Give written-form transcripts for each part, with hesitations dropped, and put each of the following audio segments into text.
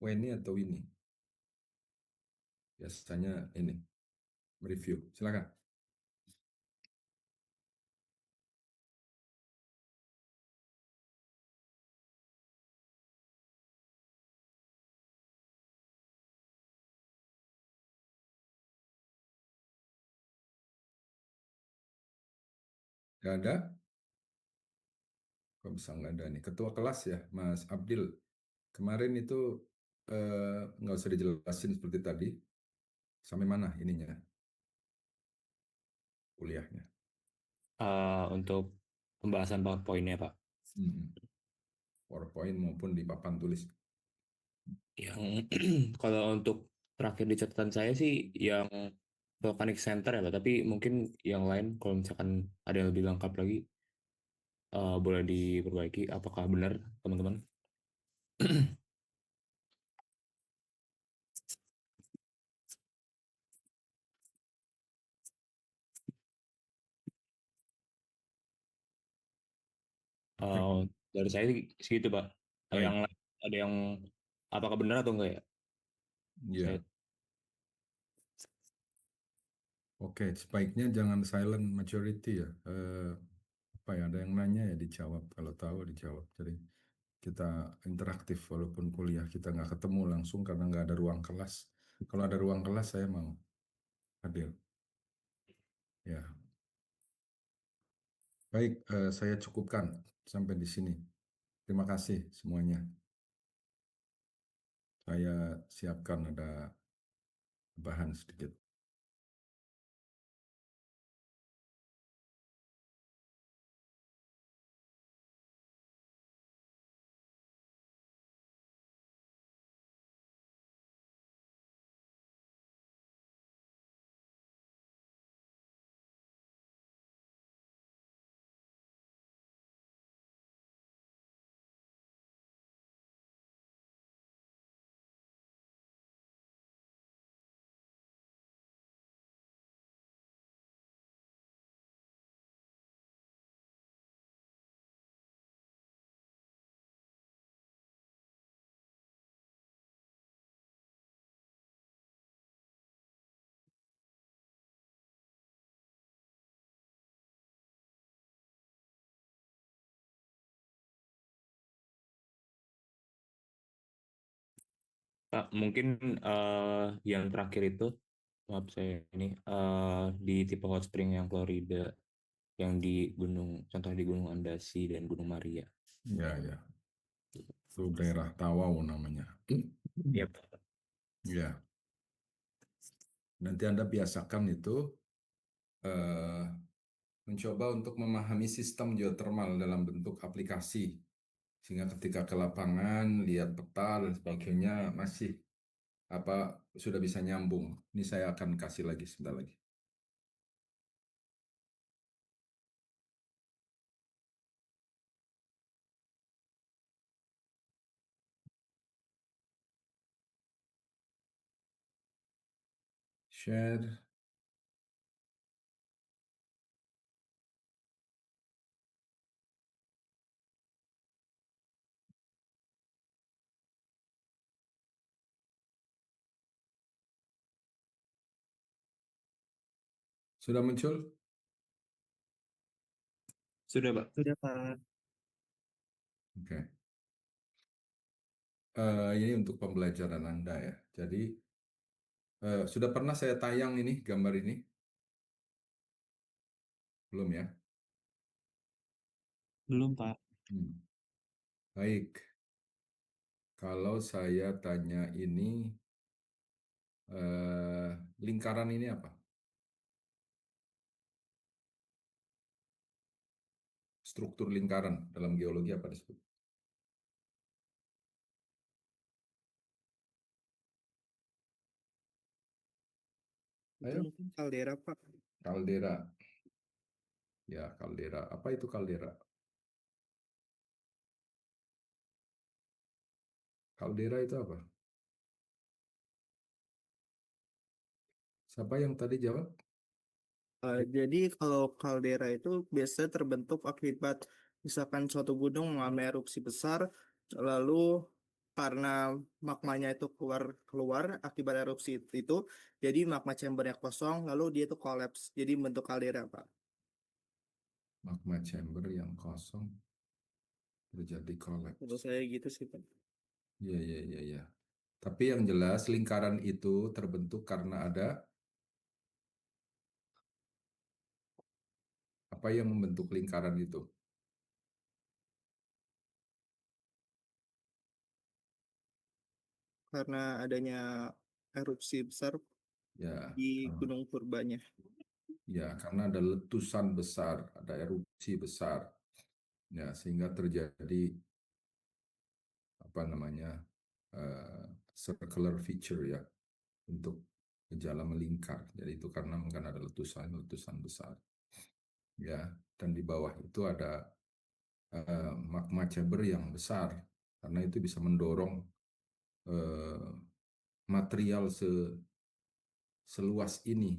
Weni atau Winnie? Biasanya ini mereview. Silakan. Gak ada? Kok bisa nggak ada nih? Ketua kelas ya, Mas Abdil. Kemarin itu nggak usah dijelasin seperti tadi. Sampai mana ininya kuliahnya? Untuk pembahasan PowerPoint-nya, Pak. Hmm. PowerPoint maupun di papan tulis. Yang kalau untuk terakhir di catatan saya sih yang Volcanic Center ya, Pak. Tapi mungkin yang lain kalau misalkan ada yang lebih lengkap lagi, boleh diperbaiki. Apakah benar, teman-teman? Oke, Eh, dari saya sih segitu, Pak. Yang baik. ada yang apakah benar atau enggak ya? Saya Ya, oke. Sebaiknya jangan silent majority ya. Apa ya? Ada yang nanya ya dijawab. Kalau tahu dijawab. Jadi kita interaktif walaupun kuliah kita nggak ketemu langsung karena nggak ada ruang kelas. Kalau ada ruang kelas saya mau hadir. Ya, baik. Saya cukupkan sampai di sini. Terima kasih semuanya. Saya siapkan ada bahan sedikit. Pak, mungkin yang terakhir itu, maaf saya ini, di tipe hot spring yang Florida, yang di gunung, contohnya di Gunung Andasi dan Gunung Maria. Ya, ya. Itu daerah Tawau namanya. Ya, Ya, nanti Anda biasakan itu eh, mencoba untuk memahami sistem geotermal dalam bentuk aplikasi. Sehingga ketika ke lapangan, lihat peta dan sebagainya masih apa sudah bisa nyambung. Ini saya akan kasih lagi sebentar lagi. Share. Sudah muncul? sudah, Pak. Sudah, Pak. Oke. Ini untuk pembelajaran Anda ya. Jadi sudah pernah saya tayang ini gambar ini? Belum ya? Belum, Pak. Hmm. Baik. Kalau saya tanya ini lingkaran ini apa? Struktur lingkaran dalam geologi apa disebut? Itu Ayo, mungkin kaldera, Pak. kaldera. Ya, kaldera. Apa itu kaldera? Kaldera itu apa? Siapa yang tadi jawab? Jadi kalau kaldera itu biasanya terbentuk akibat misalkan suatu gunung mengalami erupsi besar, lalu karena magmanya itu keluar keluar akibat erupsi itu, jadi magma chambernya kosong, lalu dia itu collapse, jadi bentuk kaldera, Pak. Magma chamber yang kosong terjadi Menurut kolaps. saya gitu sih, Pak. Iya, iya, iya, iya. Tapi yang jelas lingkaran itu terbentuk karena ada apa yang membentuk lingkaran itu? Karena adanya erupsi besar Ya, di karena, Gunung Purbanya. ya, karena ada letusan besar, ada erupsi besar, ya, sehingga terjadi apa namanya circular feature ya, untuk gejala melingkar. Jadi itu karena mungkin ada letusan besar, ya, dan di bawah itu ada magma chamber yang besar, karena itu bisa mendorong eh, material seluas ini.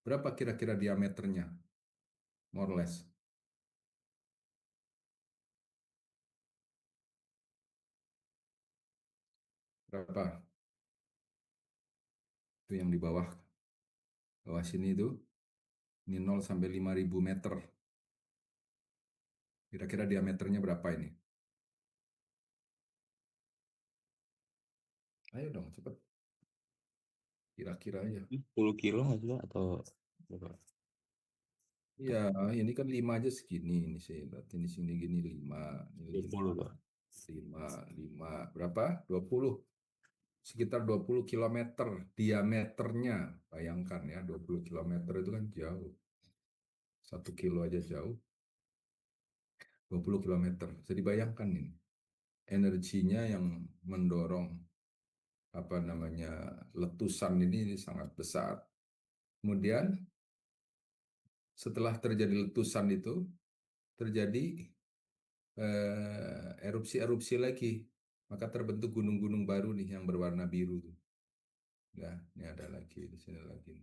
Berapa kira-kira diameternya, more or less? Berapa? Itu yang di bawah bawah sini itu, ini 0 sampai 5.000 meter. Kira-kira diameternya berapa ini? Ayo dong, cepat. Kira-kira aja. 10 kilo nggak sih Pak? Atau berapa? Iya, ini kan 5 aja segini ini sih. Berarti ini sini gini 5, ini 5, 20 Pak. 5, 5. Berapa? 20. Sekitar 20 kilometer diameternya. Bayangkan ya, 20 kilometer itu kan jauh. 1 kilo aja jauh. 20 kilometer. Bisa dibayangkan ini. Energinya yang mendorong apa namanya letusan ini sangat besar. Kemudian setelah terjadi letusan itu terjadi erupsi-erupsi lagi, maka terbentuk gunung-gunung baru nih yang berwarna biru. Ya, ini ada lagi di sini lagi.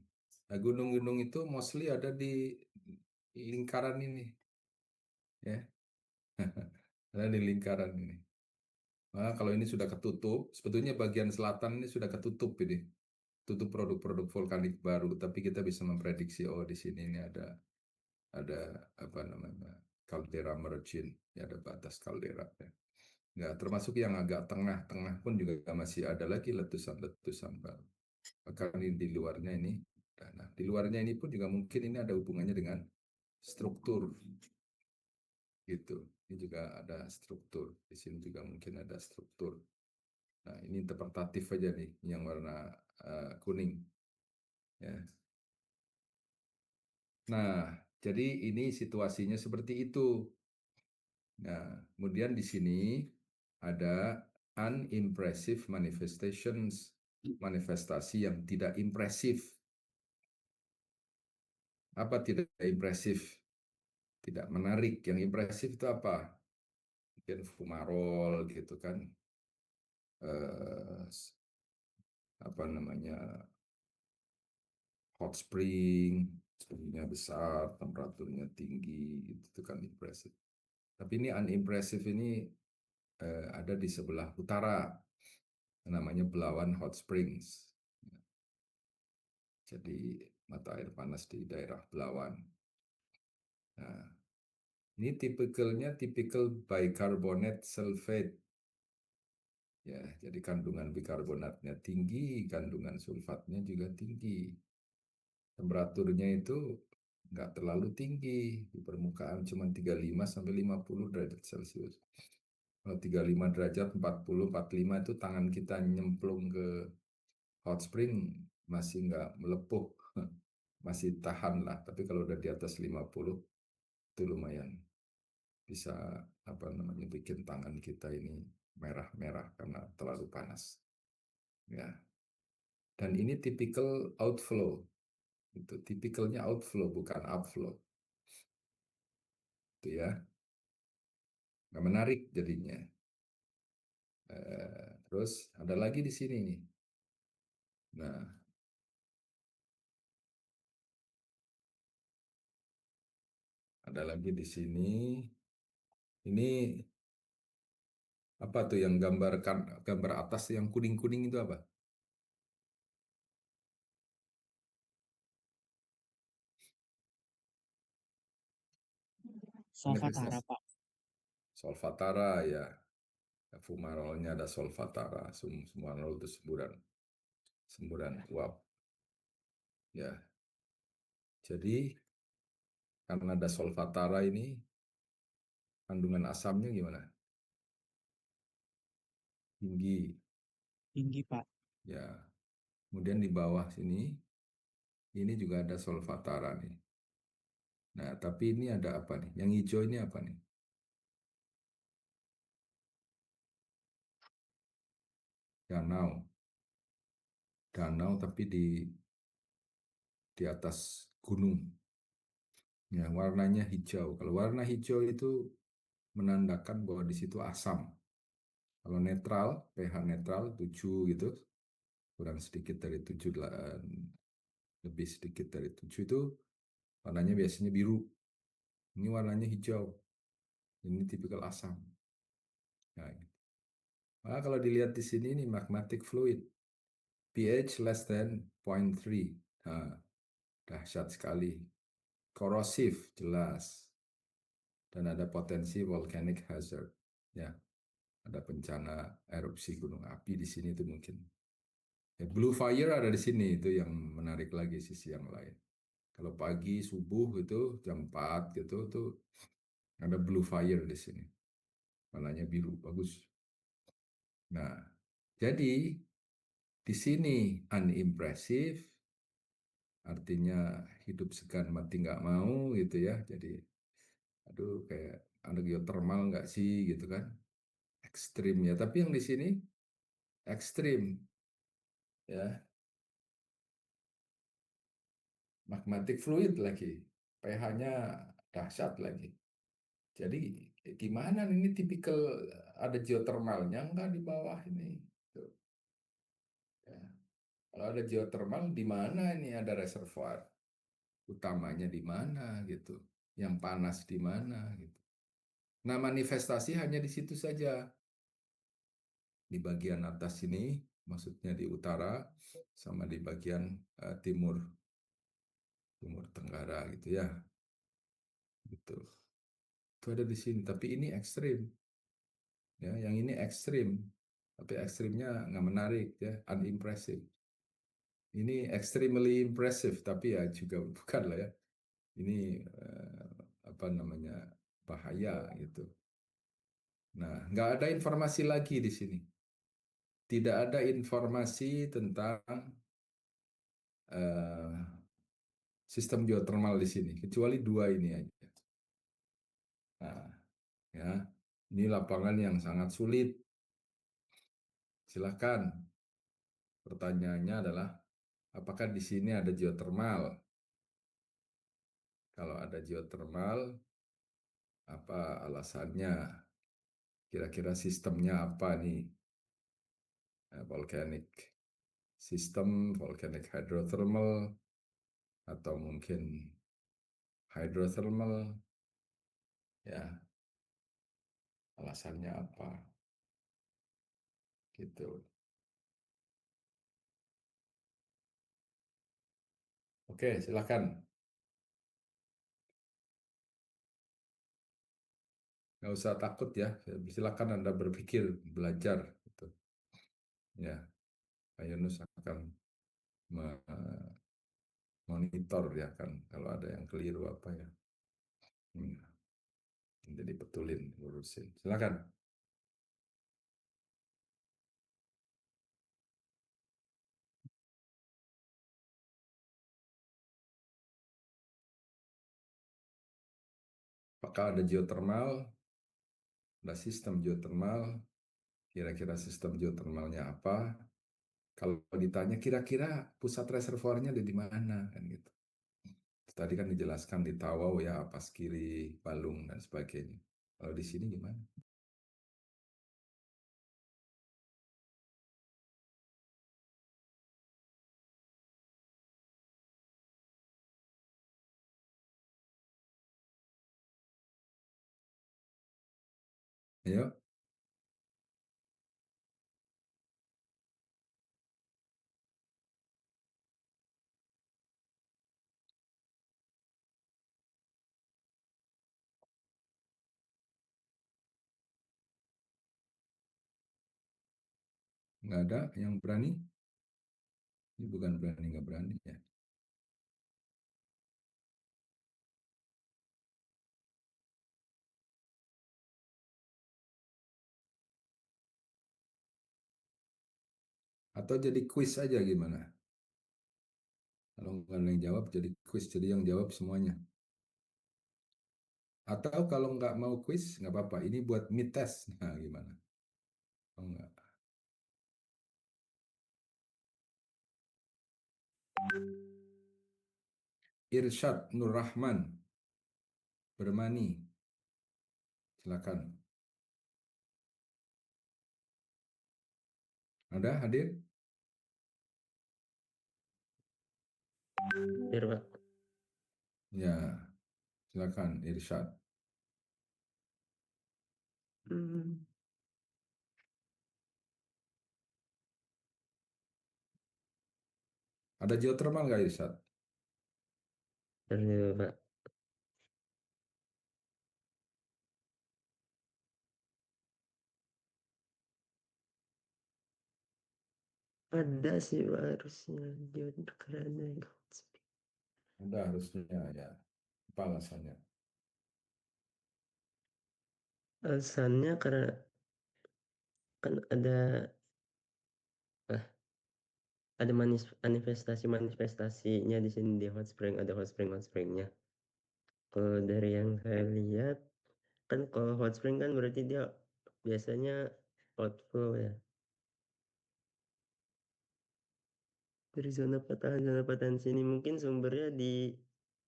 Nah, gunung-gunung itu mostly ada di lingkaran ini, ya, ada di lingkaran ini. Nah, kalau ini sudah ketutup, sebetulnya bagian selatan ini sudah ketutup ini, tutup produk-produk vulkanik baru. Tapi kita bisa memprediksi, oh di sini ini ada apa namanya kaldera merging, ya ada batas kaldera. Ya. Ya, termasuk yang agak tengah-tengah pun juga masih ada lagi letusan-letusan baru. Bahkan di luarnya ini, nah di luarnya ini pun juga mungkin ini ada hubungannya dengan struktur, gitu. Ini juga ada struktur. Di sini juga mungkin ada struktur. Nah, ini interpretatif aja nih, yang warna kuning. Ya. Nah, jadi ini situasinya seperti itu. Nah, kemudian di sini ada unimpressive manifestations, manifestasi yang tidak impresif. Apa tidak impresif? Tidak menarik. Yang impresif itu apa? Mungkin fumarol gitu kan. Eh, apa namanya? Hot spring, springnya besar, temperaturnya tinggi, itu kan impresif. Tapi ini unimpressive ini ada di sebelah utara, namanya Belawan Hot Springs. Jadi mata air panas di daerah Belawan. Nah, ini tipikal bicarbonate sulfate. Ya, jadi kandungan bikarbonatnya tinggi, kandungan sulfatnya juga tinggi. Temperaturnya itu nggak terlalu tinggi, di permukaan cuma 35 sampai 50 derajat Celcius. Kalau 35 derajat, 40, 45 itu tangan kita nyemplung ke hot spring masih nggak melepuh, masih tahan lah. Tapi kalau udah di atas 50 itu lumayan bisa apa namanya bikin tangan kita ini merah-merah karena terlalu panas. Ya. Dan ini tipikal outflow. Itu tipikalnya outflow bukan upflow. Itu ya. Nggak menarik jadinya. Terus ada lagi di sini nih. Nah, ada lagi di sini. Ini Apa tuh yang gambar atas yang kuning-kuning itu apa? Solvatara, Manifestasi Pak. solvatara ya. Fumarolnya ada solvatara, sumarol itu semburan semburan uap. Ya, jadi karena ada solvatara ini, kandungan asamnya gimana? Tinggi. Tinggi, Pak. Ya, kemudian di bawah sini, ini juga ada solvatara nih. Nah, tapi ini ada apa nih? Yang hijau ini apa nih? Danau. Danau tapi di atas gunung. Ya, warnanya hijau. Kalau warna hijau itu menandakan bahwa di situ asam. Kalau netral, pH netral 7 gitu, kurang sedikit dari 7, lebih sedikit dari 7 itu warnanya biasanya biru. Ini warnanya hijau. Ini tipikal asam. Nah, gitu. Nah, kalau dilihat di sini ini magmatic fluid, pH less than 0.3. Nah, dahsyat sekali. Korosif, jelas. Dan ada potensi volcanic hazard. Ya, ada bencana erupsi gunung api di sini itu mungkin. Ya, blue fire ada di sini, itu yang menarik lagi sisi yang lain. Kalau pagi subuh itu jam 4 gitu tuh ada blue fire di sini. Warnanya biru, bagus. Nah, jadi di sini unimpressive, artinya hidup segan mati nggak mau gitu ya. Jadi, aduh kayak ada geothermal nggak sih gitu kan? Ekstrim ya. Tapi yang di sini ekstrim ya, magmatic fluid lagi, pH-nya dahsyat lagi. Jadi gimana ini tipikal ada geothermalnya nggak di bawah ini? Tuh, ya. Kalau ada geothermal di mana ini ada reservoir utamanya di mana gitu, yang panas di mana gitu. Nah manifestasi hanya di situ saja, di bagian atas ini, maksudnya di utara sama di bagian timur timur tenggara gitu ya, gitu. Itu ada di sini, tapi ini ekstrim ya, yang ini ekstrim, tapi ekstrimnya nggak menarik ya, unimpressive. Ini extremely impressive, tapi ya juga bukan lah ya. Ini apa namanya, bahaya gitu. Nah, nggak ada informasi lagi di sini. Tidak ada informasi tentang eh, sistem geothermal di sini, kecuali dua ini aja. Nah, ya, ini lapangan yang sangat sulit. Silakan. Pertanyaannya adalah, apakah di sini ada geothermal? Kalau ada geothermal, apa alasannya? Kira-kira sistemnya apa nih? Volcanic system, volcanic hydrothermal, atau mungkin hydrothermal, ya alasannya apa? Gitu. Oke, silakan. Nggak usah takut ya. Silakan Anda berpikir, belajar. Gitu. Ya, Pak Yunus akan monitor ya kan kalau ada yang keliru apa ya. Jadi betulin, lurusin. Silakan. Apakah ada geothermal? Ada sistem geothermal? Kira-kira sistem geothermalnya apa? Kalau ditanya kira-kira pusat reservoirnya ada di mana kan gitu. Tadi kan dijelaskan di Tawau ya, Apas Kiri, Balung dan sebagainya. Kalau di sini gimana? Ayo, Nggak ada yang berani? Ini bukan berani nggak berani ya. Atau jadi kuis aja gimana? Kalau nggak ada yang jawab jadi kuis, jadi yang jawab semuanya. Atau kalau nggak mau kuis nggak apa-apa. Ini buat mid test. Nah gimana? Oh nggak. Irsyad Nur Rahman Bermani, silakan. Ada hadir? Biar Pak. Ya, silakan Irsyad. Hmm, Ada geothermal nggak Irsyad? Bentar dulu, Pak. Ada sih Pak, harusnya dia karena Ada harusnya ya. Apa alasannya? alasannya karena kan ada manifestasinya di sini di hot spring, ada hot springnya. Kalau dari yang saya lihat kan kalau hot spring kan berarti dia biasanya outflow ya. Dari zona patahan sini mungkin sumbernya di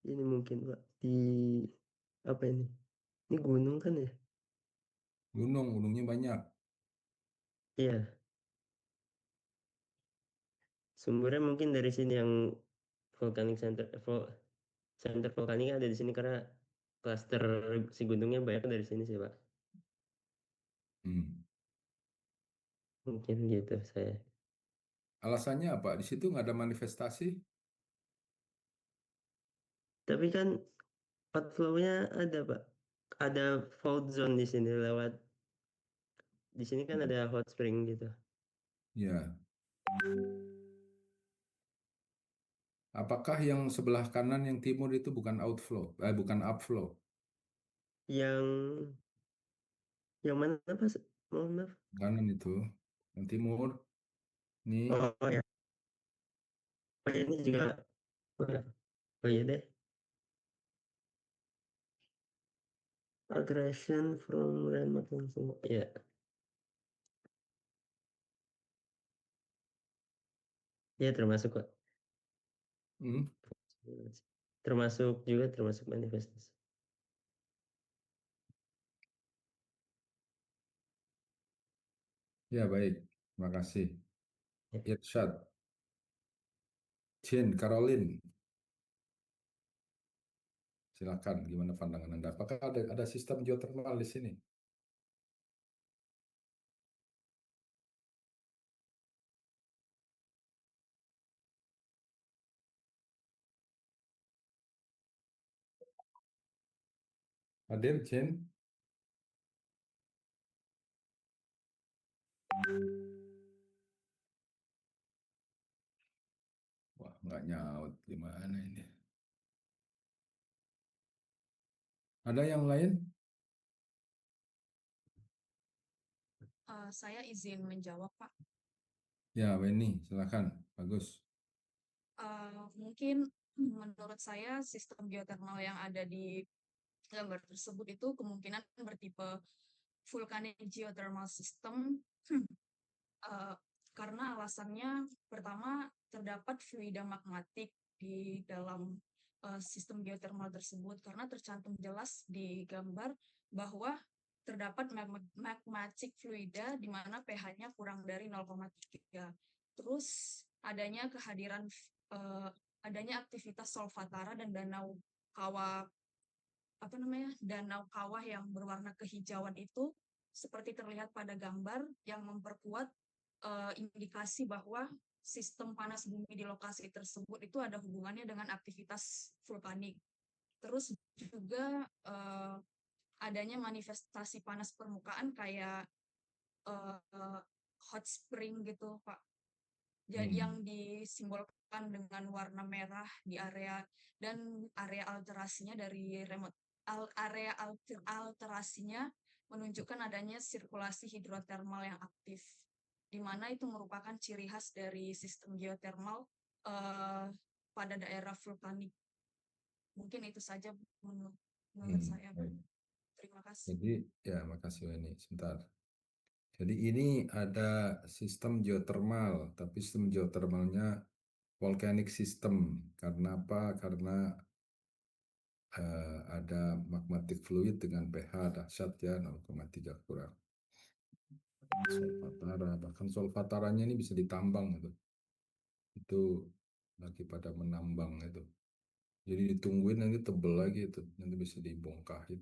ini mungkin Pak di apa ini? Ini gunung kan ya? Gunungnya banyak. Iya, sumbernya mungkin dari sini yang volcanic center center vulkanik ada di sini karena klaster si gunungnya banyak dari sini sih Pak. Hmm. Mungkin gitu saya. Alasannya apa? Di situ nggak ada manifestasi? Tapi kan outflow-nya ada Pak. Ada fault zone di sini lewat di sini kan ada hot spring gitu. Ya. Apakah yang sebelah kanan yang timur itu bukan outflow? Bukan upflow. Yang mana Pak? Mohon maaf. Kanan itu. Yang timur. Nih. Oh ya, oh, ini juga. Oh iya deh. Aggression from landmark langsung. Ya, ya termasuk kok. Hmm. Termasuk manifestasi. Ya baik. Terima kasih. Ya. Irsyad. Jane Caroline. Silakan. Gimana pandangan Anda? Apakah ada sistem geothermal di sini? Hadir, Jane? Wah, nggak nyaut. Gimana ini? Ada yang lain? Saya izin menjawab, Pak. Ya, Weni, silakan. Bagus. Mungkin menurut saya sistem geothermal yang ada di gambar tersebut itu kemungkinan bertipe vulkanik geothermal system eh, karena alasannya pertama terdapat fluida magmatik di dalam sistem geothermal tersebut karena tercantum jelas di gambar bahwa terdapat magmatic fluida di mana pH-nya kurang dari 0,3. Terus adanya aktivitas solvatara dan danau kawah yang berwarna kehijauan itu seperti terlihat pada gambar yang memperkuat indikasi bahwa sistem panas bumi di lokasi tersebut itu ada hubungannya dengan aktivitas vulkanik. Terus juga adanya manifestasi panas permukaan kayak hot spring gitu, Pak. Jadi Hmm. yang disimbolkan dengan warna merah di area dan area alterasinya dari alterasinya menunjukkan adanya sirkulasi hidrotermal yang aktif, di mana itu merupakan ciri khas dari sistem geotermal pada daerah vulkanik. Mungkin itu saja menurut saya. Baik. Terima kasih. Jadi ya makasih Weni. Sebentar. Jadi ini ada sistem geotermal, tapi sistem geotermalnya volcanic system. Karena apa? Karena ada magmatic fluid dengan pH dahsyat ya 0,3 kurang. Solvatara, bahkan solvataranya ini bisa ditambang gitu. Itu lagi pada menambang itu. Jadi ditungguin nanti tebel lagi itu, nanti bisa dibongkahin.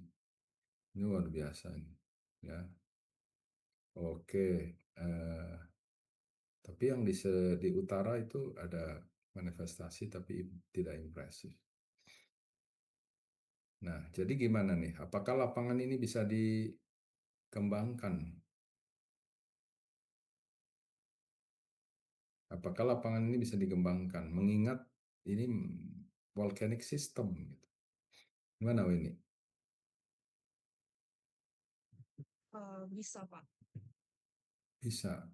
Ini luar biasa ini. Ya, oke. Tapi yang di utara itu ada manifestasi tapi tidak impresif. Nah, jadi gimana nih? Apakah lapangan ini bisa dikembangkan? Apakah lapangan ini bisa dikembangkan? Mengingat ini volcanic system. Gitu. Gimana ini? Bisa, Pak. Bisa.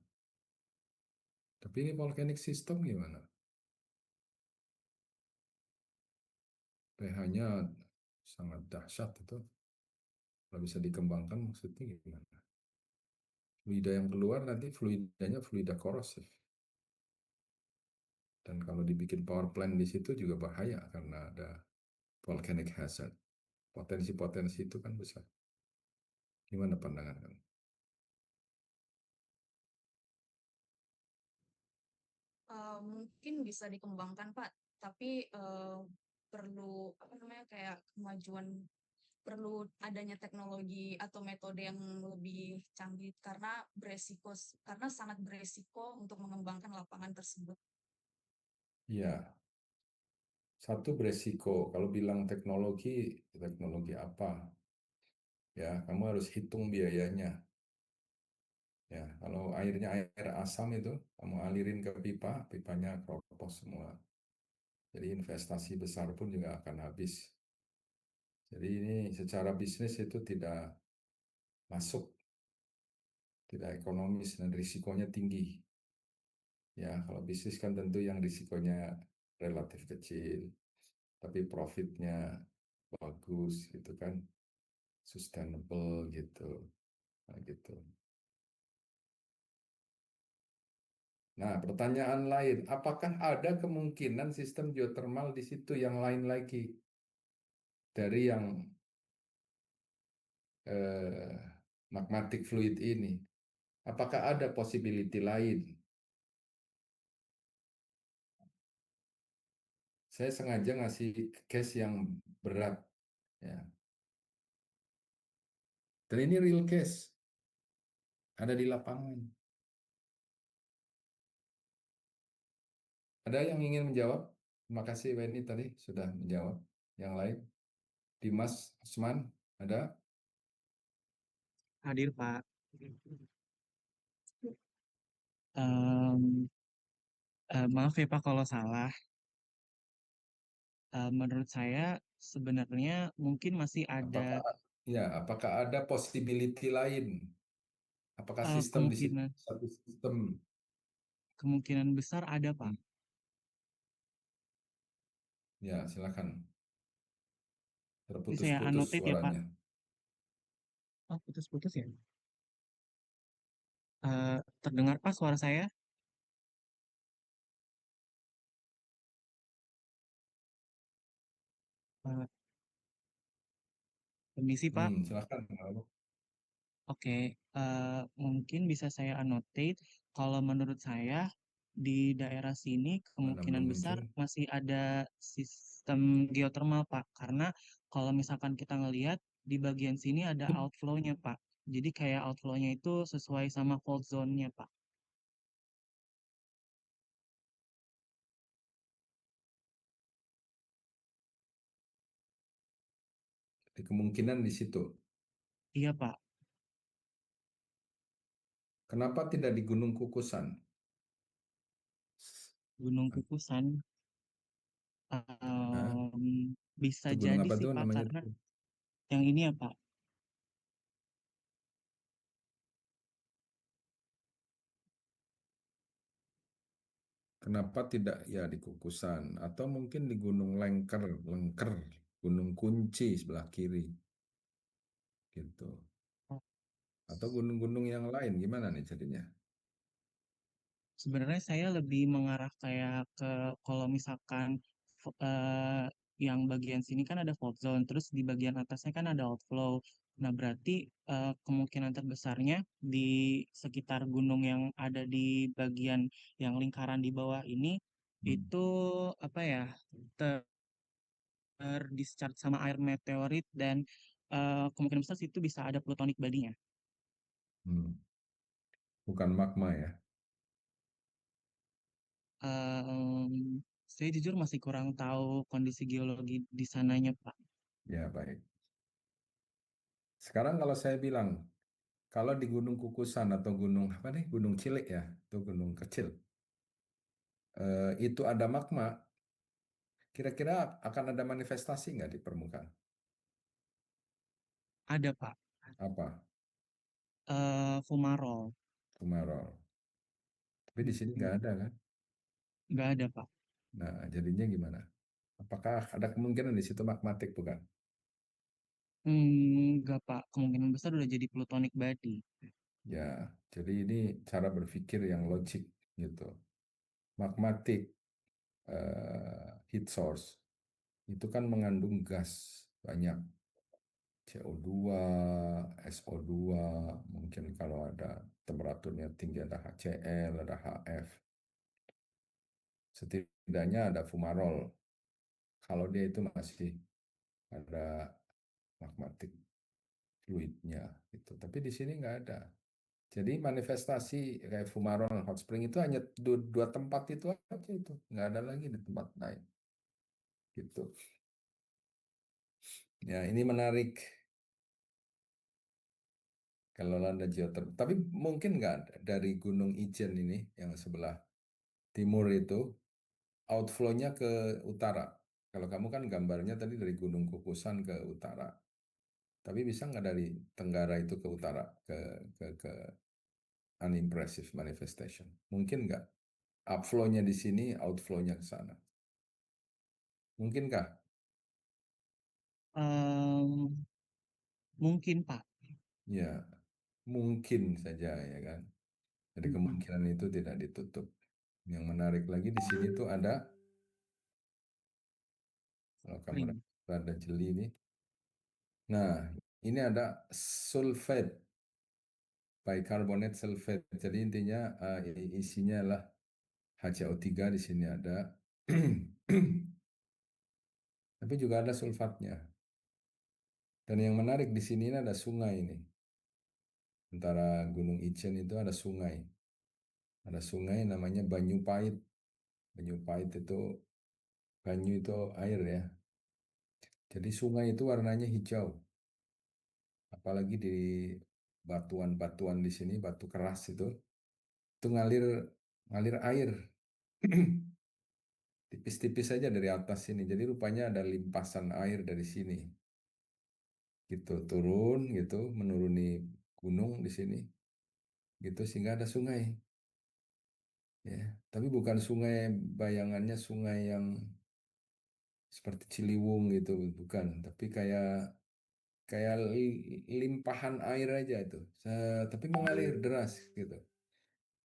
Tapi ini volcanic system gimana? pH-nya sangat dahsyat itu. Kalau bisa dikembangkan maksudnya gimana? Fluida yang keluar nanti fluidanya fluida korosif. Dan kalau dibikin power plant di situ juga bahaya karena ada volcanic hazard. Potensi-potensi itu kan besar. Gimana pandangan kamu? Mungkin bisa dikembangkan, Pak, tapi perlu apa namanya kayak kemajuan, perlu adanya teknologi atau metode yang lebih canggih karena sangat beresiko untuk mengembangkan lapangan tersebut. Iya, satu beresiko. Kalau bilang teknologi, teknologi apa? Ya, kamu harus hitung biayanya. Ya, kalau airnya air asam itu, kamu alirin ke pipa, pipanya keropos semua. Jadi investasi besar pun juga akan habis. Jadi ini secara bisnis itu tidak masuk, tidak ekonomis dan risikonya tinggi. Ya, kalau bisnis kan tentu yang risikonya relatif kecil, tapi profitnya bagus gitu kan, sustainable gitu. Nah, gitu. Nah, pertanyaan lain, apakah ada kemungkinan sistem geothermal di situ yang lain lagi dari yang magmatic fluid ini? Apakah ada possibility lain? Saya sengaja ngasih case yang berat, ya. Dan ini real case, ada di lapangan. Ada yang ingin menjawab? Terima kasih Weni tadi sudah menjawab. Yang lain, Dimas Usman, ada? Hadir, Pak. Em, maaf ya Pak kalau salah. Menurut saya sebenarnya mungkin masih ada Apakah apakah ada possibility lain? Apakah sistem di situ kemungkinan satu sistem? kemungkinan besar ada Pak. Ya, silakan. Ini saya Terputus-putus anotit ya Pak. suaranya. Oh, putus-putus ya. Terdengar Pak suara saya? Eh, Permisi Pak. Silakan. Oke, mungkin bisa saya annotate. Kalau menurut saya di daerah sini Mana belum kemungkinan besar muncul? masih ada sistem geothermal, Pak. Karena kalau misalkan kita ngelihat di bagian sini ada outflow-nya, Pak. Jadi kayak outflow-nya itu sesuai sama fault zone-nya, Pak. Kemungkinan di situ. Iya, Pak. Kenapa tidak di Gunung Kukusan? Gunung Kukusan Hah? bisa Itu gunung jadi apa sih tuh Pak, namanya karena tuh? yang ini ya Pak, Kenapa tidak ya di Kukusan atau mungkin di Gunung Lengker, Lengker, Gunung Kunci sebelah kiri gitu. Atau gunung-gunung yang lain gimana nih jadinya? sebenarnya saya lebih mengarah kayak ke kalau misalkan yang bagian sini kan ada fault zone, terus di bagian atasnya kan ada outflow. Nah, berarti kemungkinan terbesarnya di sekitar gunung yang ada di bagian yang lingkaran di bawah ini Hmm. itu apa ya, terdischarge sama air meteorit dan kemungkinan besar situ bisa ada plutonic bodinya. Hmm. Bukan magma ya? Saya jujur masih kurang tahu kondisi geologi di sananya, Pak. Ya baik. Sekarang kalau saya bilang, kalau di Gunung Kukusan atau gunung apa nih, Gunung Cilik ya, itu gunung kecil, itu ada magma, kira-kira akan ada manifestasi nggak di permukaan? Ada, Pak. Apa? Fumarole. Kemarau. Tapi di sini nggak Mm, ada kan? nggak ada, Pak. Nah, jadinya gimana? Apakah ada kemungkinan di situ magmatik bukan? Nggak, Pak. Kemungkinan besar udah jadi plutonic body. Ya, jadi ini cara berpikir yang logik gitu. Magmatic heat source itu kan mengandung gas banyak, CO2, SO2, mungkin kalau ada temperaturnya tinggi ada HCl, ada HF. Setidaknya ada fumarol. Kalau dia itu masih ada magmatic fluidnya gitu. Tapi di sini nggak ada. Jadi manifestasi kayak fumarol hot spring itu hanya dua tempat itu aja itu, nggak ada lagi di tempat lain gitu. Ya ini menarik kalau ada geothermal. Tapi mungkin nggak ada dari Gunung Ijen ini yang sebelah timur itu outflow-nya ke utara. Kalau kamu kan gambarnya tadi dari Gunung Kukusan ke utara. Tapi bisa nggak dari Tenggara itu ke utara ke unimpressive manifestation? Mungkin nggak? Upflow-nya di sini, outflow-nya ke sana. Mungkinkah? Em, Mungkin, Pak. Ya, mungkin saja ya kan. Jadi Mm-mm. kemungkinan itu tidak ditutup. Yang menarik lagi di sini tuh ada, kalau kamu Spring. ada jeli nih. Nah, ini ada sulfate, bicarbonate sulfate. Jadi intinya isinya adalah HCO3 di sini ada. Tapi juga ada sulfatnya. Dan yang menarik di sini ini ada sungai ini. Antara Gunung Ijen itu ada sungai. Ada sungai namanya Banyu Pait. Banyu Pait itu banyu itu air ya. Jadi sungai itu warnanya hijau. Apalagi di batuan-batuan di sini, batu keras itu ngalir ngalir air. Tipis-tipis saja dari atas sini. Jadi rupanya ada limpasan air dari sini. Gitu turun gitu, menuruni gunung di sini. Gitu sehingga ada sungai. Ya, tapi bukan sungai bayangannya sungai yang seperti Ciliwung gitu, bukan. Tapi kayak kayak limpahan air aja itu. Tapi mengalir deras gitu.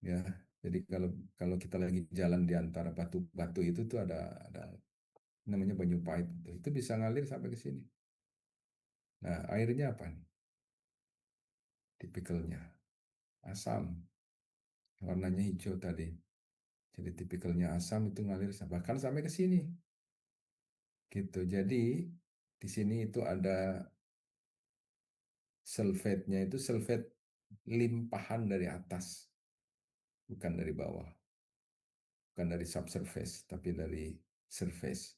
Ya, jadi kalau kalau kita lagi jalan di antara batu-batu itu tuh ada namanya Banyu Pait itu bisa ngalir sampai ke sini. Nah, airnya apa nih? Tipikalnya asam, warnanya hijau tadi. Jadi tipikalnya asam itu ngalir bahkan sampai ke sini. Gitu. Jadi di sini itu ada sulfate-nya itu sulfate limpahan dari atas, bukan dari bawah. Bukan dari subsurface, tapi dari surface.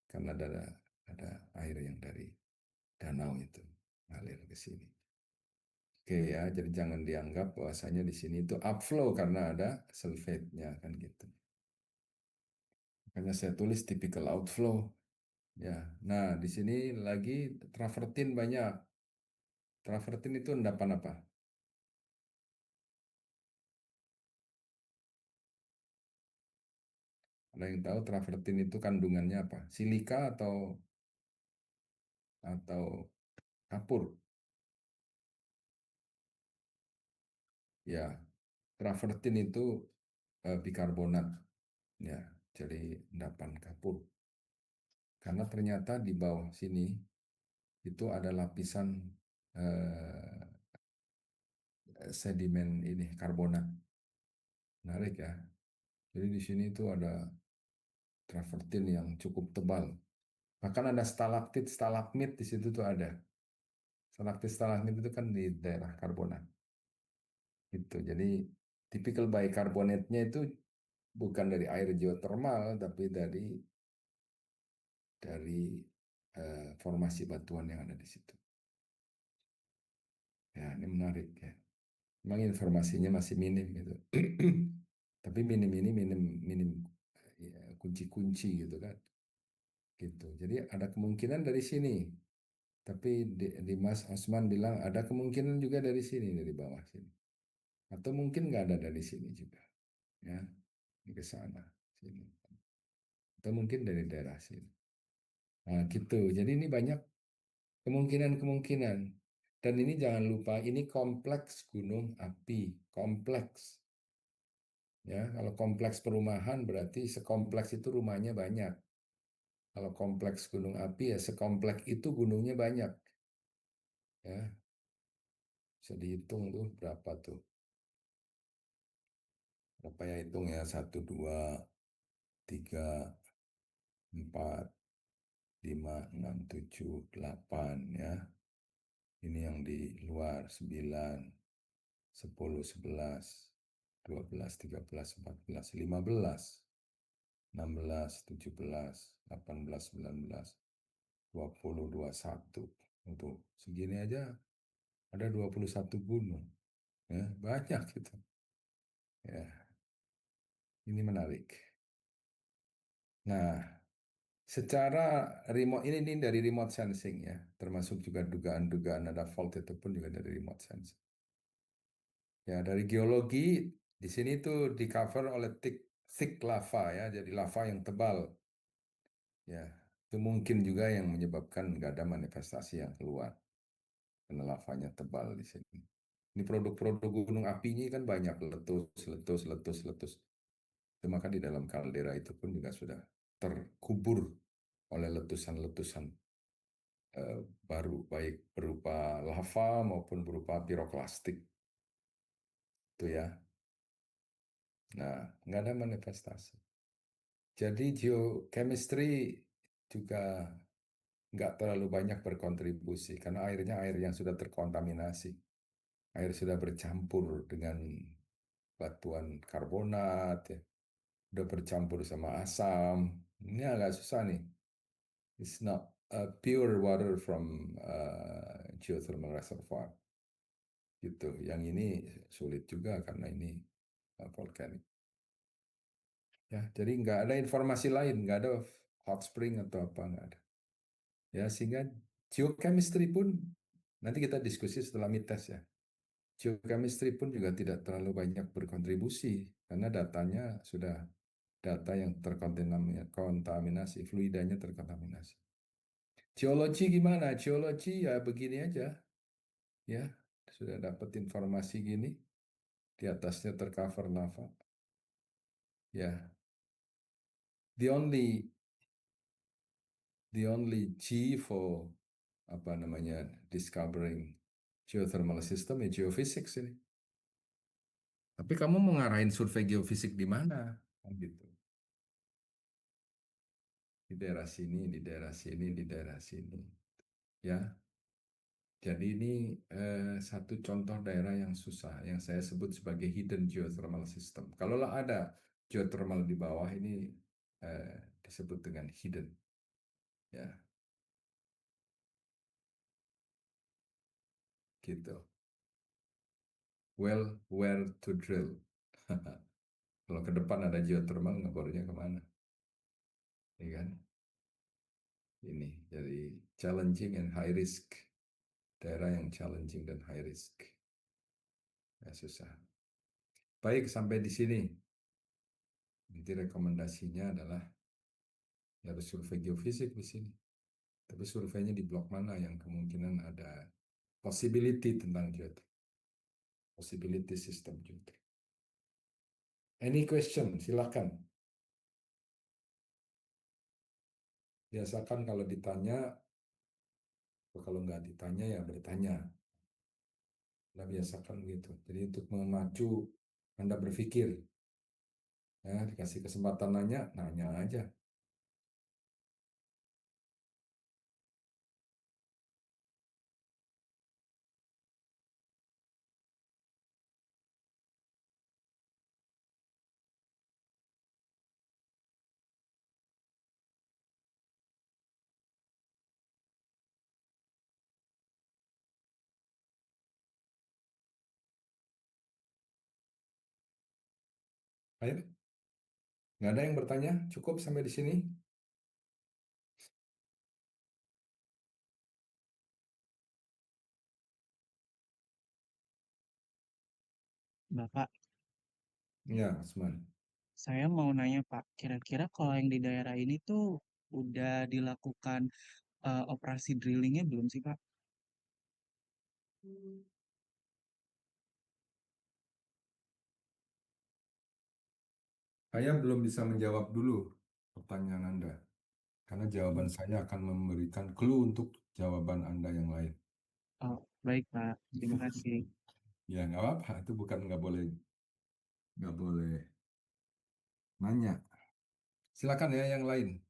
Karena ada air yang dari danau itu ngalir ke sini. Oke ya, jadi jangan dianggap bahwasanya di sini itu upflow karena ada sulfate-nya kan gitu. Makanya saya tulis typical outflow. Ya, nah di sini lagi travertin banyak. Travertin itu endapan apa? Ada yang tahu travertin itu kandungannya apa? Silika atau kapur? Ya, travertin itu bikarbonat. Ya, jadi endapan kapur. Karena ternyata di bawah sini itu ada lapisan eh, sedimen ini karbonat. Menarik ya. Jadi di sini itu ada travertin yang cukup tebal. Bahkan ada stalaktit, stalagmit di situ tuh ada. Stalaktit, stalagmit itu kan di daerah karbonat. Gitu. Jadi tipikal bikarbonatnya itu bukan dari air geothermal, tapi dari formasi batuan yang ada di situ. Ya, ini menarik ya. Memang informasinya masih minim gitu. Tapi minim ini minim minim ya, kunci-kunci gitu kan. Gitu. Jadi ada kemungkinan dari sini. Tapi Mas Osman bilang ada kemungkinan juga dari sini, dari bawah sini. Atau mungkin nggak ada dari sini juga. Ya, ini ke sana, sini. Atau mungkin dari daerah sini. Nah, gitu. Jadi ini banyak kemungkinan-kemungkinan. Dan ini jangan lupa, ini kompleks gunung api. Kompleks. Ya, kalau kompleks perumahan berarti sekompleks itu rumahnya banyak. Kalau kompleks gunung api ya sekompleks itu gunungnya banyak. Ya, bisa dihitung tuh berapa tuh. Berapa ya hitung ya? 1, 2, 3, 4, 5, 6, 7, 8 ya. Ini yang di luar 9, 10, 11, 12, 13, 14, 15, 16, 17, 18, 19, 20, 21. Untuk segini aja ada 21 gunung. Ya, banyak gitu. Ya, ini menarik. Nah, secara remote ini dari remote sensing ya, termasuk juga dugaan-dugaan ada fault itu pun juga dari remote sensing. Ya, dari geologi di sini tuh di cover oleh thick lava ya, jadi lava yang tebal. Ya, itu mungkin juga yang menyebabkan nggak ada manifestasi yang keluar karena lavanya tebal di sini. Ini produk-produk gunung apinya kan banyak letus, letus, letus, letus. Itu maka di dalam kaldera itu pun juga sudah terkubur oleh letusan-letusan baru, baik berupa lava maupun berupa piroklastik. Itu ya. Nah, nggak ada manifestasi. Jadi geochemistry juga nggak terlalu banyak berkontribusi karena airnya air yang sudah terkontaminasi. Air sudah bercampur dengan batuan karbonat, ya. Udah bercampur sama asam. Ini agak susah nih. It's not pure water from geothermal reservoir. Gitu. Yang ini sulit juga karena ini volcanic. Ya, jadi nggak ada informasi lain, nggak ada hot spring atau apa, nggak ada. Ya, sehingga geochemistry pun nanti kita diskusi setelah mites ya. Geochemistry pun juga tidak terlalu banyak berkontribusi karena datanya sudah data yang terkontaminasi, fluidanya terkontaminasi. Geologi gimana? Geologi ya begini aja, ya sudah dapat informasi gini, di atasnya tercover lava, ya the only G for apa namanya discovering geothermal system ya geophysics ini. Tapi kamu mau ngarahin survei geofisik di mana? Kan gitu. Di daerah sini, di daerah sini, di daerah sini. Ya, jadi ini satu contoh daerah yang susah, yang saya sebut sebagai hidden geothermal system. Kalau ada geothermal di bawah ini disebut dengan hidden. Ya, gitu. well where to drill. Kalau ke depan ada geothermal, ngebornya kemana? Ya kan? Ini jadi challenging and high risk. Daerah yang challenging dan high risk. Ya, susah. Baik, sampai di sini. Nanti rekomendasinya adalah ya harus survei geofisik di sini. Tapi surveinya di blok mana yang kemungkinan ada possibility tentang geothermal. Possibility system geothermal. Any question? Silakan. Biasakan kalau ditanya, kalau nggak ditanya ya bertanya. Nah, biasakan gitu. Jadi untuk memacu Anda berpikir, ya, dikasih kesempatan nanya, nanya aja. Ayo, nggak ada yang bertanya? Cukup sampai di sini? Bapak, Ya, Asman. saya mau nanya Pak, kira-kira kalau yang di daerah ini tuh udah dilakukan operasi drillingnya belum sih Pak? Saya belum bisa menjawab dulu pertanyaan Anda, karena jawaban Hmm. saya akan memberikan clue untuk jawaban Anda yang lain. Oh, baik Pak, terima kasih. Ya, nggak apa-apa. Itu bukan nggak boleh nanya. Silakan ya yang lain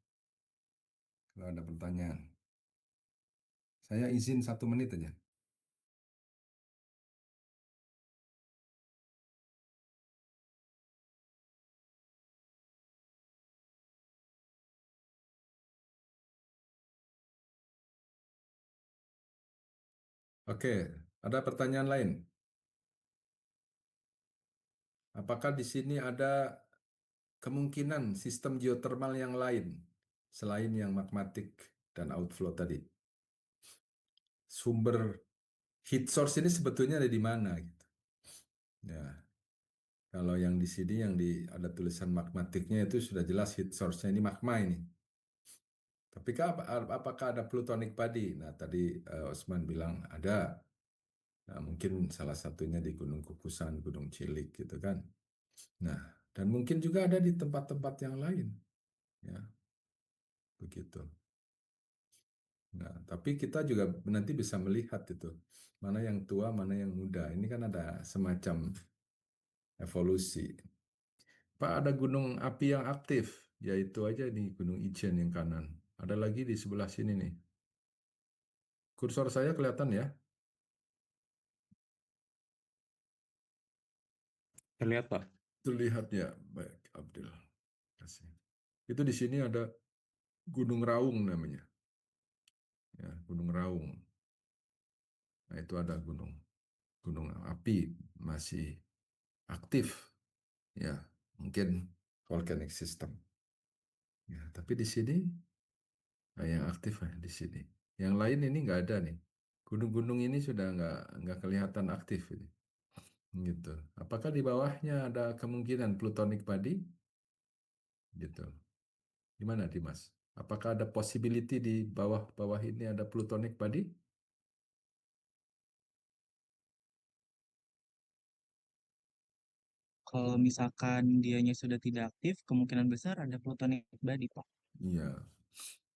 kalau ada pertanyaan. Saya izin 1 menit aja. Oke, ada pertanyaan lain? Apakah di sini ada kemungkinan sistem geothermal yang lain selain yang magmatik dan outflow tadi? Sumber heat source ini sebetulnya ada di mana gitu. Ya, kalau yang di sini yang ada tulisan magmatiknya itu sudah jelas heat source-nya ini magma ini. Tapi apakah ada plutonic padi? Nah, tadi Osman bilang ada. Nah, mungkin salah satunya di Gunung Kukusan, Gunung Cilik gitu kan. Nah, dan mungkin juga ada di tempat-tempat yang lain. Ya, begitu. Nah, tapi kita juga nanti bisa melihat itu mana yang tua, mana yang muda. Ini kan ada semacam evolusi. Pak, ada gunung api yang aktif, yaitu aja di Gunung Ijen yang kanan. Ada lagi di sebelah sini nih. Kursor saya kelihatan ya? Terlihat Pak. Terlihat ya. Baik, Abdul. Kasih. Itu di sini ada Gunung Raung namanya. Ya, Gunung Raung. Nah, itu ada gunung api masih aktif. Ya, mungkin volcanic system. Ya, tapi di sini yang aktif di sini. Yang lain ini nggak ada nih. Gunung-gunung ini sudah nggak kelihatan aktif ini. Gitu. Apakah di bawahnya ada kemungkinan plutonik padi? Gitu. Gimana, Dimas? Apakah ada possibility di bawah-bawah ini ada plutonik padi? Kalau misalkan dianya sudah tidak aktif, kemungkinan besar ada plutonic body Pak. Iya.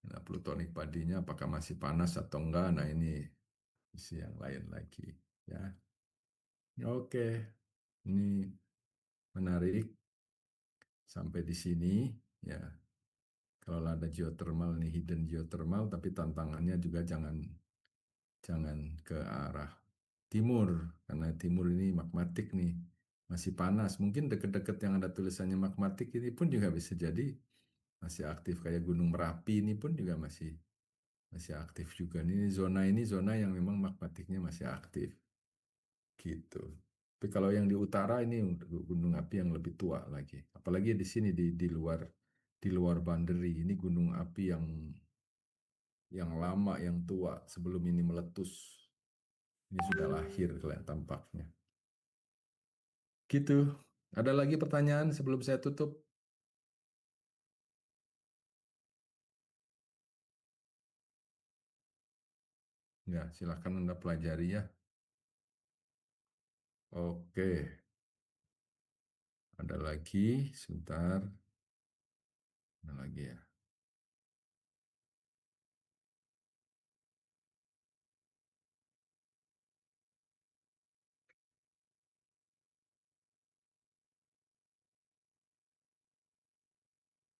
Nah, plutonik padinya apakah masih panas atau enggak? Nah, ini isi yang lain lagi. Ya. Oke. Ini menarik sampai di sini. Ya. Kalau ada geothermal nih, hidden geothermal, tapi tantangannya juga jangan ke arah timur, karena timur ini magmatik nih, masih panas. Mungkin deket-deket yang ada tulisannya magmatik ini pun juga bisa jadi masih aktif. Kayak Gunung Merapi ini pun juga masih aktif juga. Ini zona yang memang magmatiknya masih aktif. Gitu. Tapi kalau yang di utara ini gunung api yang lebih tua lagi. Apalagi di sini di luar Banderi ini gunung api yang lama, yang tua sebelum ini meletus. Ini sudah lahir kelihatan tampaknya. Gitu. Ada lagi pertanyaan sebelum saya tutup? Ya, silakan Anda pelajari ya. Oke. Ada lagi, sebentar. Ada lagi ya.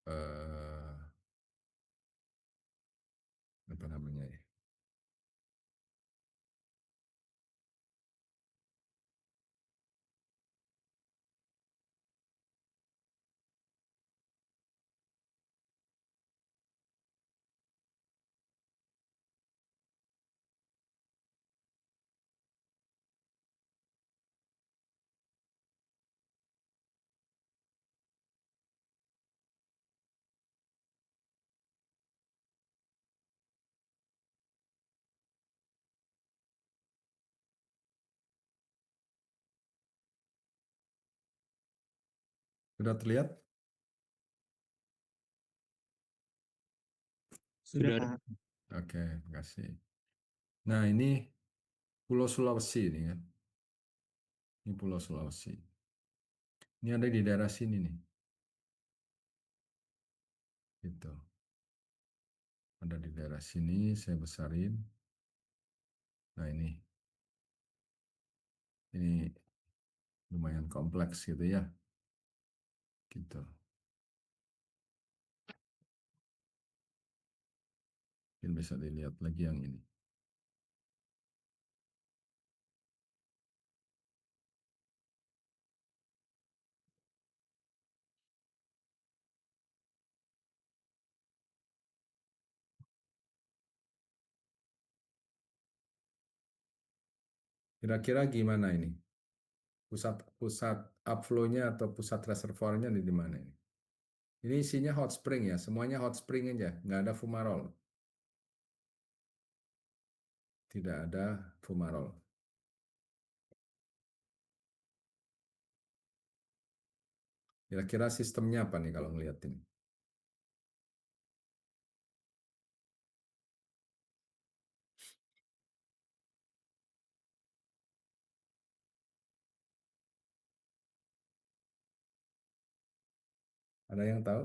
Eh, apa namanya ya? Sudah terlihat? Sudah, Sudah. Pak. Oke, terima kasih. Nah, ini Pulau Sulawesi ini kan. Ini Pulau Sulawesi. Ini ada di daerah sini nih. Gitu. Ada di daerah sini, saya besarin. Nah, ini lumayan kompleks gitu ya. Gitu. Mungkin bisa dilihat lagi yang ini. Kira-kira gimana ini? Pusat pusat upflow-nya atau pusat reservoirnya di mana ini? Ini isinya hot spring ya, semuanya hot spring aja, nggak ada fumarol. Tidak ada fumarol. Kira-kira sistemnya apa nih kalau ngeliat ini? Ada yang tahu?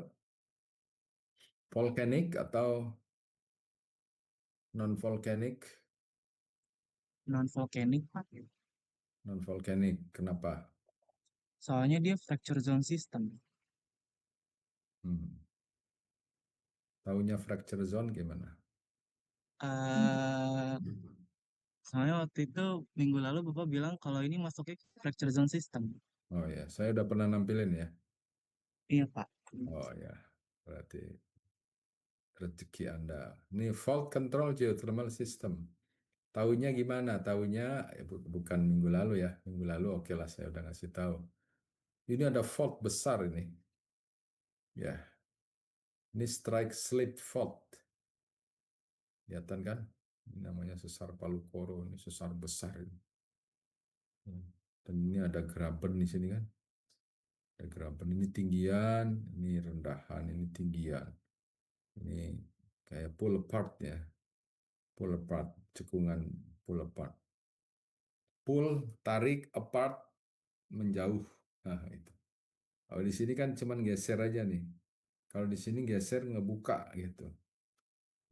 Volcanic atau non-volcanic? Non-volcanic, Pak. Non-volcanic, kenapa? Soalnya dia fracture zone system. Hmm. Taunya fracture zone gimana? eh Soalnya waktu itu minggu lalu Bapak bilang kalau ini masuknya fracture zone system. Oh ya, saya udah pernah nampilin ya. Iya, Pak. Oh ya, berarti rezeki Anda. Ini fault control geothermal system. Tahunya gimana? Tahunya bukan minggu lalu ya. Minggu lalu oke lah saya udah ngasih tahu. Ini ada fault besar ini. Ya, ini strike slip fault. Kelihatan kan? Ini namanya sesar Palu Koro. Ini sesar besar ini. Dan ini ada graben di sini kan. Ada graben ini tinggian, ini rendahan, ini tinggian. Ini kayak pull apart ya. Pull apart, cekungan pull apart. Pull, tarik, apart, menjauh. Nah, itu. Kalau di sini kan cuman geser aja nih. Kalau di sini geser ngebuka gitu.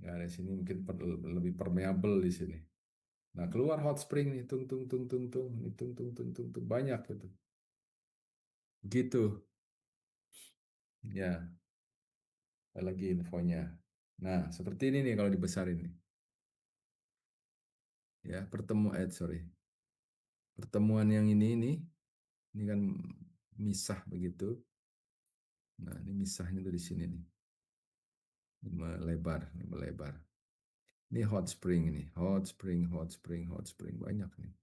Ya, di sini mungkin lebih permeable di sini. Nah, keluar hot spring nih, tung tung tung tung tung, nih, tung tung tung tung tung banyak gitu. Gitu. Ya, ada lagi infonya. Nah, seperti ini nih kalau dibesarin nih. Ya, pertemuan yang ini kan misah begitu. Nah, ini misahnya tuh di sini nih. Ini melebar. Ini hot spring ini, hot spring, hot spring, hot spring banyak nih.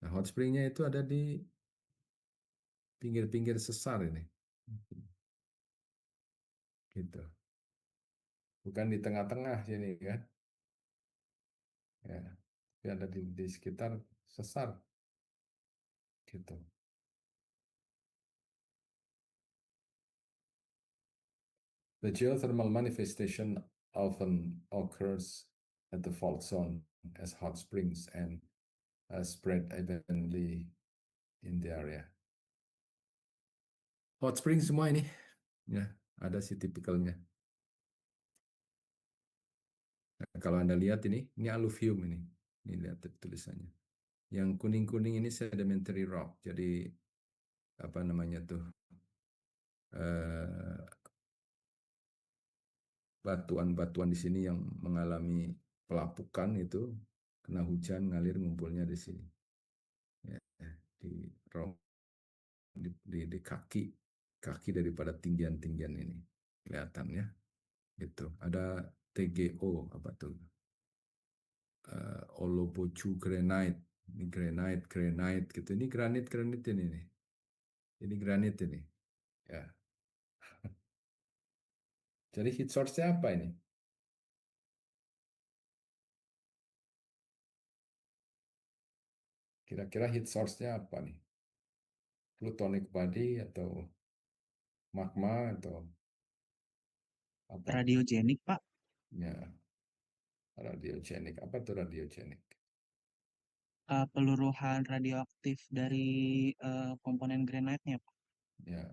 Nah, hot springnya itu ada di pinggir-pinggir sesar ini. Gitu. Bukan di tengah-tengah sini kan. Ya, tapi ada di sekitar sesar. Gitu. The geothermal manifestation often occurs at the fault zone as hot springs and spread evenly in the area. Hot spring semua ini, ya, ada sih tipikalnya. Nah, kalau Anda lihat ini alluvium ini lihat tulisannya. Yang kuning-kuning ini sedimentary rock, jadi apa namanya tuh batuan-batuan di sini yang mengalami pelapukan itu kena hujan ngalir ngumpulnya di sini, ya, di rock di kaki daripada tinggian-tinggian ini kelihatan ya, gitu. Ada TGO apa tuh Oloboju granite, ini granite gitu, ini granit ini nih, ini granit ini ya. Jadi heat source-nya apa ini? Kira-kira heat source-nya apa nih? Plutonic body atau magma atau apa? Radiogenik, Pak. Ya, radiogenik. Apa tuh radiogenik? Peluruhan radioaktif dari komponen granite-nya, Pak. Ya,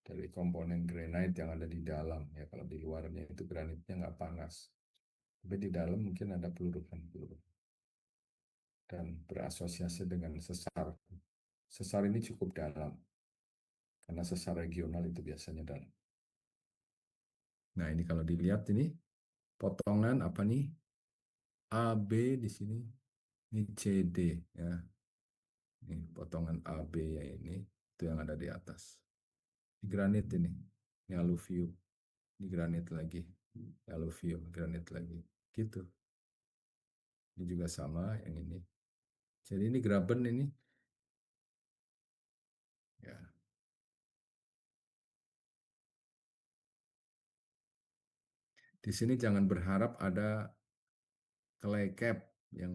dari komponen granite yang ada di dalam. Ya, kalau di luarnya itu granitnya nggak panas. Tapi di dalam mungkin ada peluru dan berasosiasi dengan sesar. Sesar ini cukup dalam, karena sesar regional itu biasanya dalam. Nah, ini kalau dilihat ini potongan apa nih? AB di sini, ini CD ya. Ini potongan AB ya ini, itu yang ada di atas. Di granit ini alluvium, di granit lagi, alluvium, granit lagi, gitu. Ini juga sama yang ini. Jadi ini graben ini, ya. Di sini jangan berharap ada clay cap yang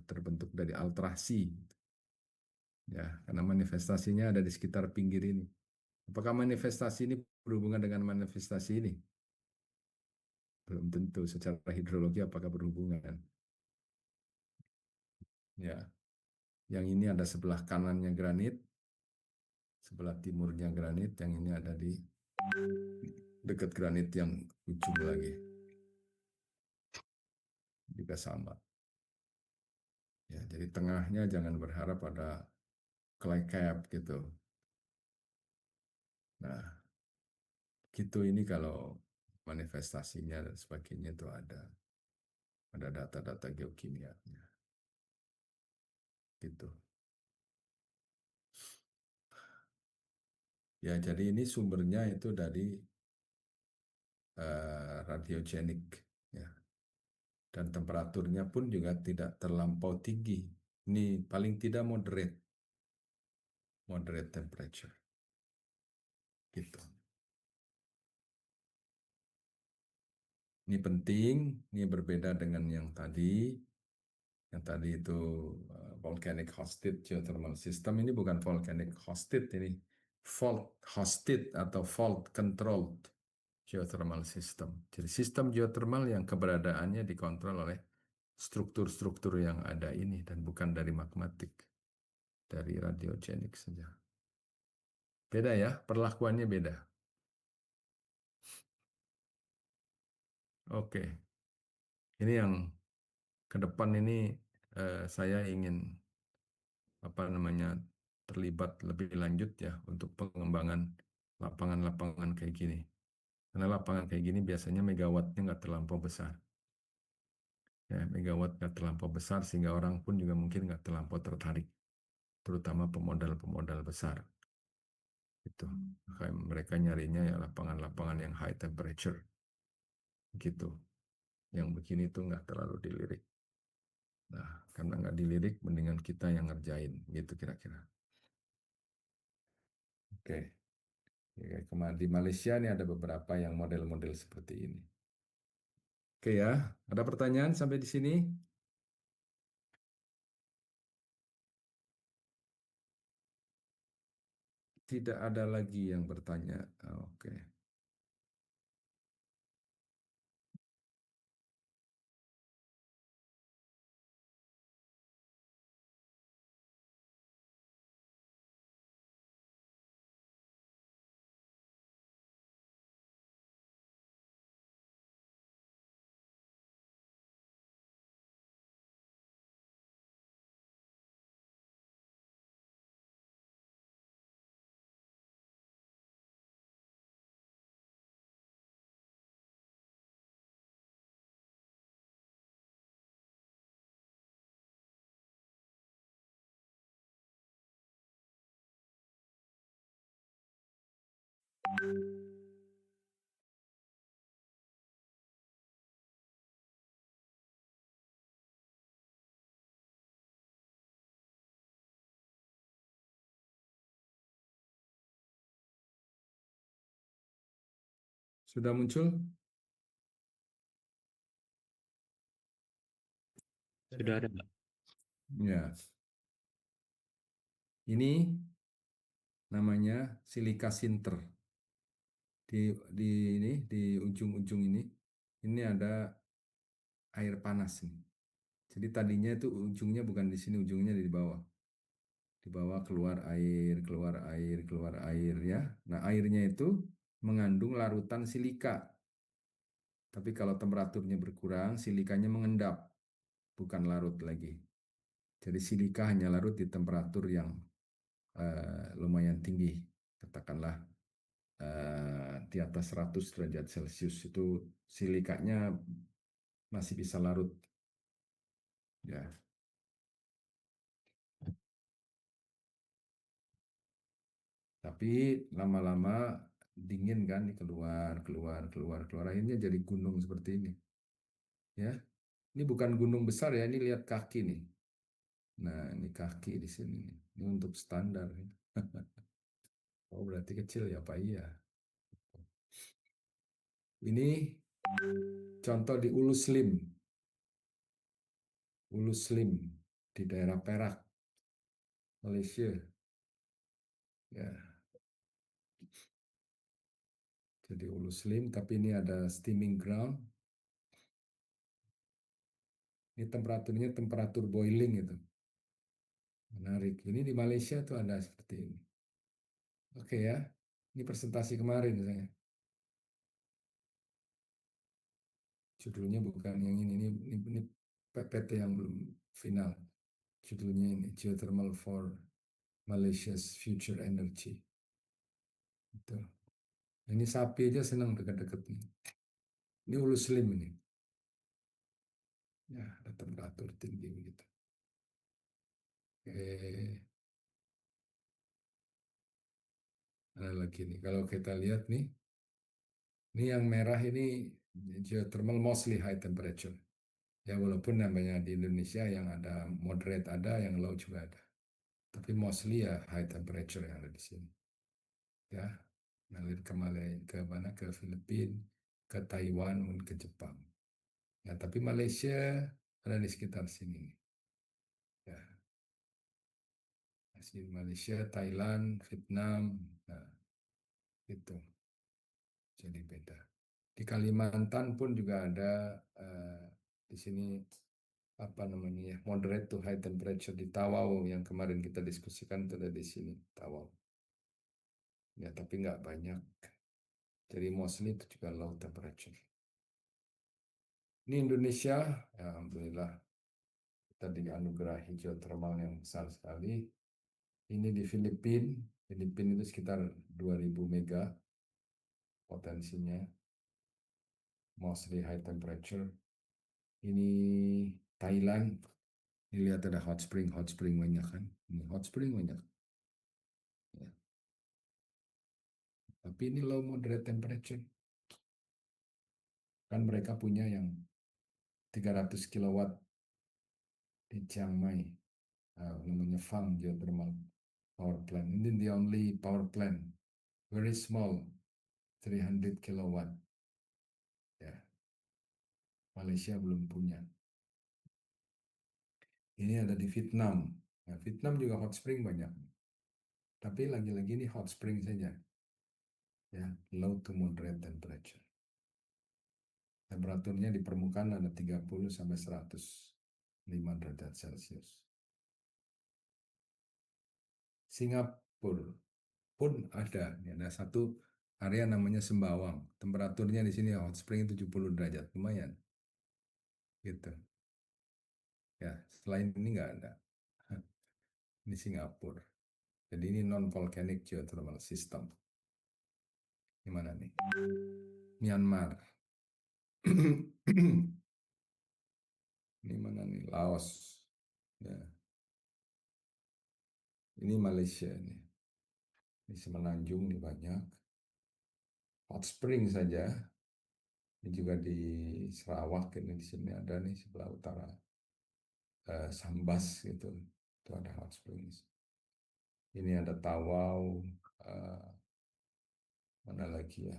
terbentuk dari altrasi, ya, karena manifestasinya ada di sekitar pinggir ini. Apakah manifestasi ini berhubungan dengan manifestasi ini? Belum tentu. Secara hidrologi apakah berhubungan? Ya, yang ini ada sebelah kanannya granit, sebelah timurnya granit, yang ini ada di dekat granit yang ujung lagi, juga sama. Ya, jadi tengahnya jangan berharap ada clay cap gitu. Nah, gitu ini kalau manifestasinya dan sebagainya itu ada data-data geokimianya. Gitu. Ya, jadi ini sumbernya itu dari radiogenik, ya. Dan temperaturnya pun juga tidak terlampau tinggi. Ini paling tidak moderate temperature. Gitu. Ini penting, ini berbeda dengan yang tadi. Yang tadi itu volcanic hosted geothermal system, ini bukan volcanic hosted, ini fault hosted atau fault controlled geothermal system. Jadi sistem geothermal yang keberadaannya dikontrol oleh struktur-struktur yang ada ini dan bukan dari magmatik, dari radiogenik saja. Beda ya, perlakuannya beda. Oke, ini yang ke depan ini saya ingin apa namanya terlibat lebih lanjut ya untuk pengembangan lapangan-lapangan kayak gini. Karena lapangan kayak gini biasanya megawattnya nggak terlampau besar. Ya, megawatt nggak terlampau besar sehingga orang pun juga mungkin nggak terlampau tertarik, terutama pemodal-pemodal besar. Itu kayak mereka nyarinya ya lapangan-lapangan yang high temperature, gitu. Yang begini tuh nggak terlalu dilirik. Nah, karena nggak dilirik, mendingan kita yang ngerjain, gitu kira-kira. Oke. Di Malaysia nih ada beberapa yang model-model seperti ini. Oke ya, ada pertanyaan sampai di sini? Tidak ada lagi yang bertanya. Oke. Sudah muncul? Sudah ada, Mbak. Ya. Ini namanya silika sinter. Di ujung-ujung ini ada air panas nih. Jadi tadinya itu ujungnya bukan di sini, ujungnya di bawah. Di bawah keluar air, keluar air, keluar air ya. Nah, airnya itu mengandung larutan silika. Tapi kalau temperaturnya berkurang, silikanya mengendap, bukan larut lagi. Jadi silika hanya larut di temperatur yang lumayan tinggi, katakanlah di atas 100 derajat Celcius itu silikanya masih bisa larut. Ya, tapi lama-lama dingin kan, keluar, keluar, keluar, keluar. Akhirnya jadi gunung seperti ini. Ya, ini bukan gunung besar ya, ini lihat kaki nih. Nah, ini kaki di sini. Ini untuk standar. Oh, berarti kecil ya, Pak? Iya. Ini contoh di Ulu Slim. Ulu Slim di daerah Perak, Malaysia. Ya, jadi Ulu Slim, tapi ini ada steaming ground. Ini temperaturnya temperatur boiling itu. Menarik. Ini di Malaysia tuh ada seperti ini. Oke ya, ini presentasi kemarin saya. Judulnya bukan yang ini PPT yang belum final. Judulnya ini Geothermal for Malaysia's Future Energy. Itu. Ini sapi aja senang dekat-dekat nih. Ini Ulu Slim ini. Ya, ada temperatur tinggi begitu. Oke, ada lagi nih. Kalau kita lihat nih, ini yang merah ini geothermal mostly high temperature. Ya, walaupun namanya di Indonesia yang ada moderate ada, yang low juga ada. Tapi mostly ya high temperature yang ada di sini. Ya, ngalir ke Malaysia, ke mana? Ke Filipina, ke Taiwan, dan ke Jepang. Ya, tapi Malaysia ada di sekitar sini. Ya, masih Malaysia, Thailand, Vietnam, nah itu jadi beda. Di Kalimantan pun juga ada di sini apa namanya ya moderate to high temperature di Tawau yang kemarin kita diskusikan itu ada di sini Tawau. Ya tapi nggak banyak. Jadi mostly itu juga low temperature. Ini Indonesia, ya, alhamdulillah kita dianugerahi geothermal yang besar sekali. Ini di Filipina, Filipina itu sekitar 2000 mega potensinya, mostly high temperature. Ini Thailand, ini lihat ada hot spring banyak kan? Ini hot spring banyak. Ya. Tapi ini low moderate temperature. Kan mereka punya yang 300 kilowatt di Chiang Mai, namanya Fang Geothermal Power Plant. Ini the only power plant, very small, 300 kilowatt. Ya, Malaysia belum punya. Ini ada di Vietnam. Nah, Vietnam juga hot spring banyak. Tapi lagi-lagi ini hot spring saja. Ya, low to moderate temperature. Temperaturnya di permukaan ada 30 sampai 105 derajat Celcius. Singapura pun ada. Ini ada satu area namanya Sembawang. Temperaturnya di sini hot spring 70 derajat, lumayan. Gitu. Ya, selain ini nggak ada. Ini Singapura. Jadi ini non-volcanic geothermal system. Gimana nih? Myanmar. Ini mana nih? Laos. Ya. Ini Malaysia ini. Di Semenanjung ini banyak. Hot spring saja. Ini juga di Sarawak ini di sini ada nih sebelah utara. Sambas gitu. Itu ada hot springs. Ini ada Tawau. Mana lagi ya?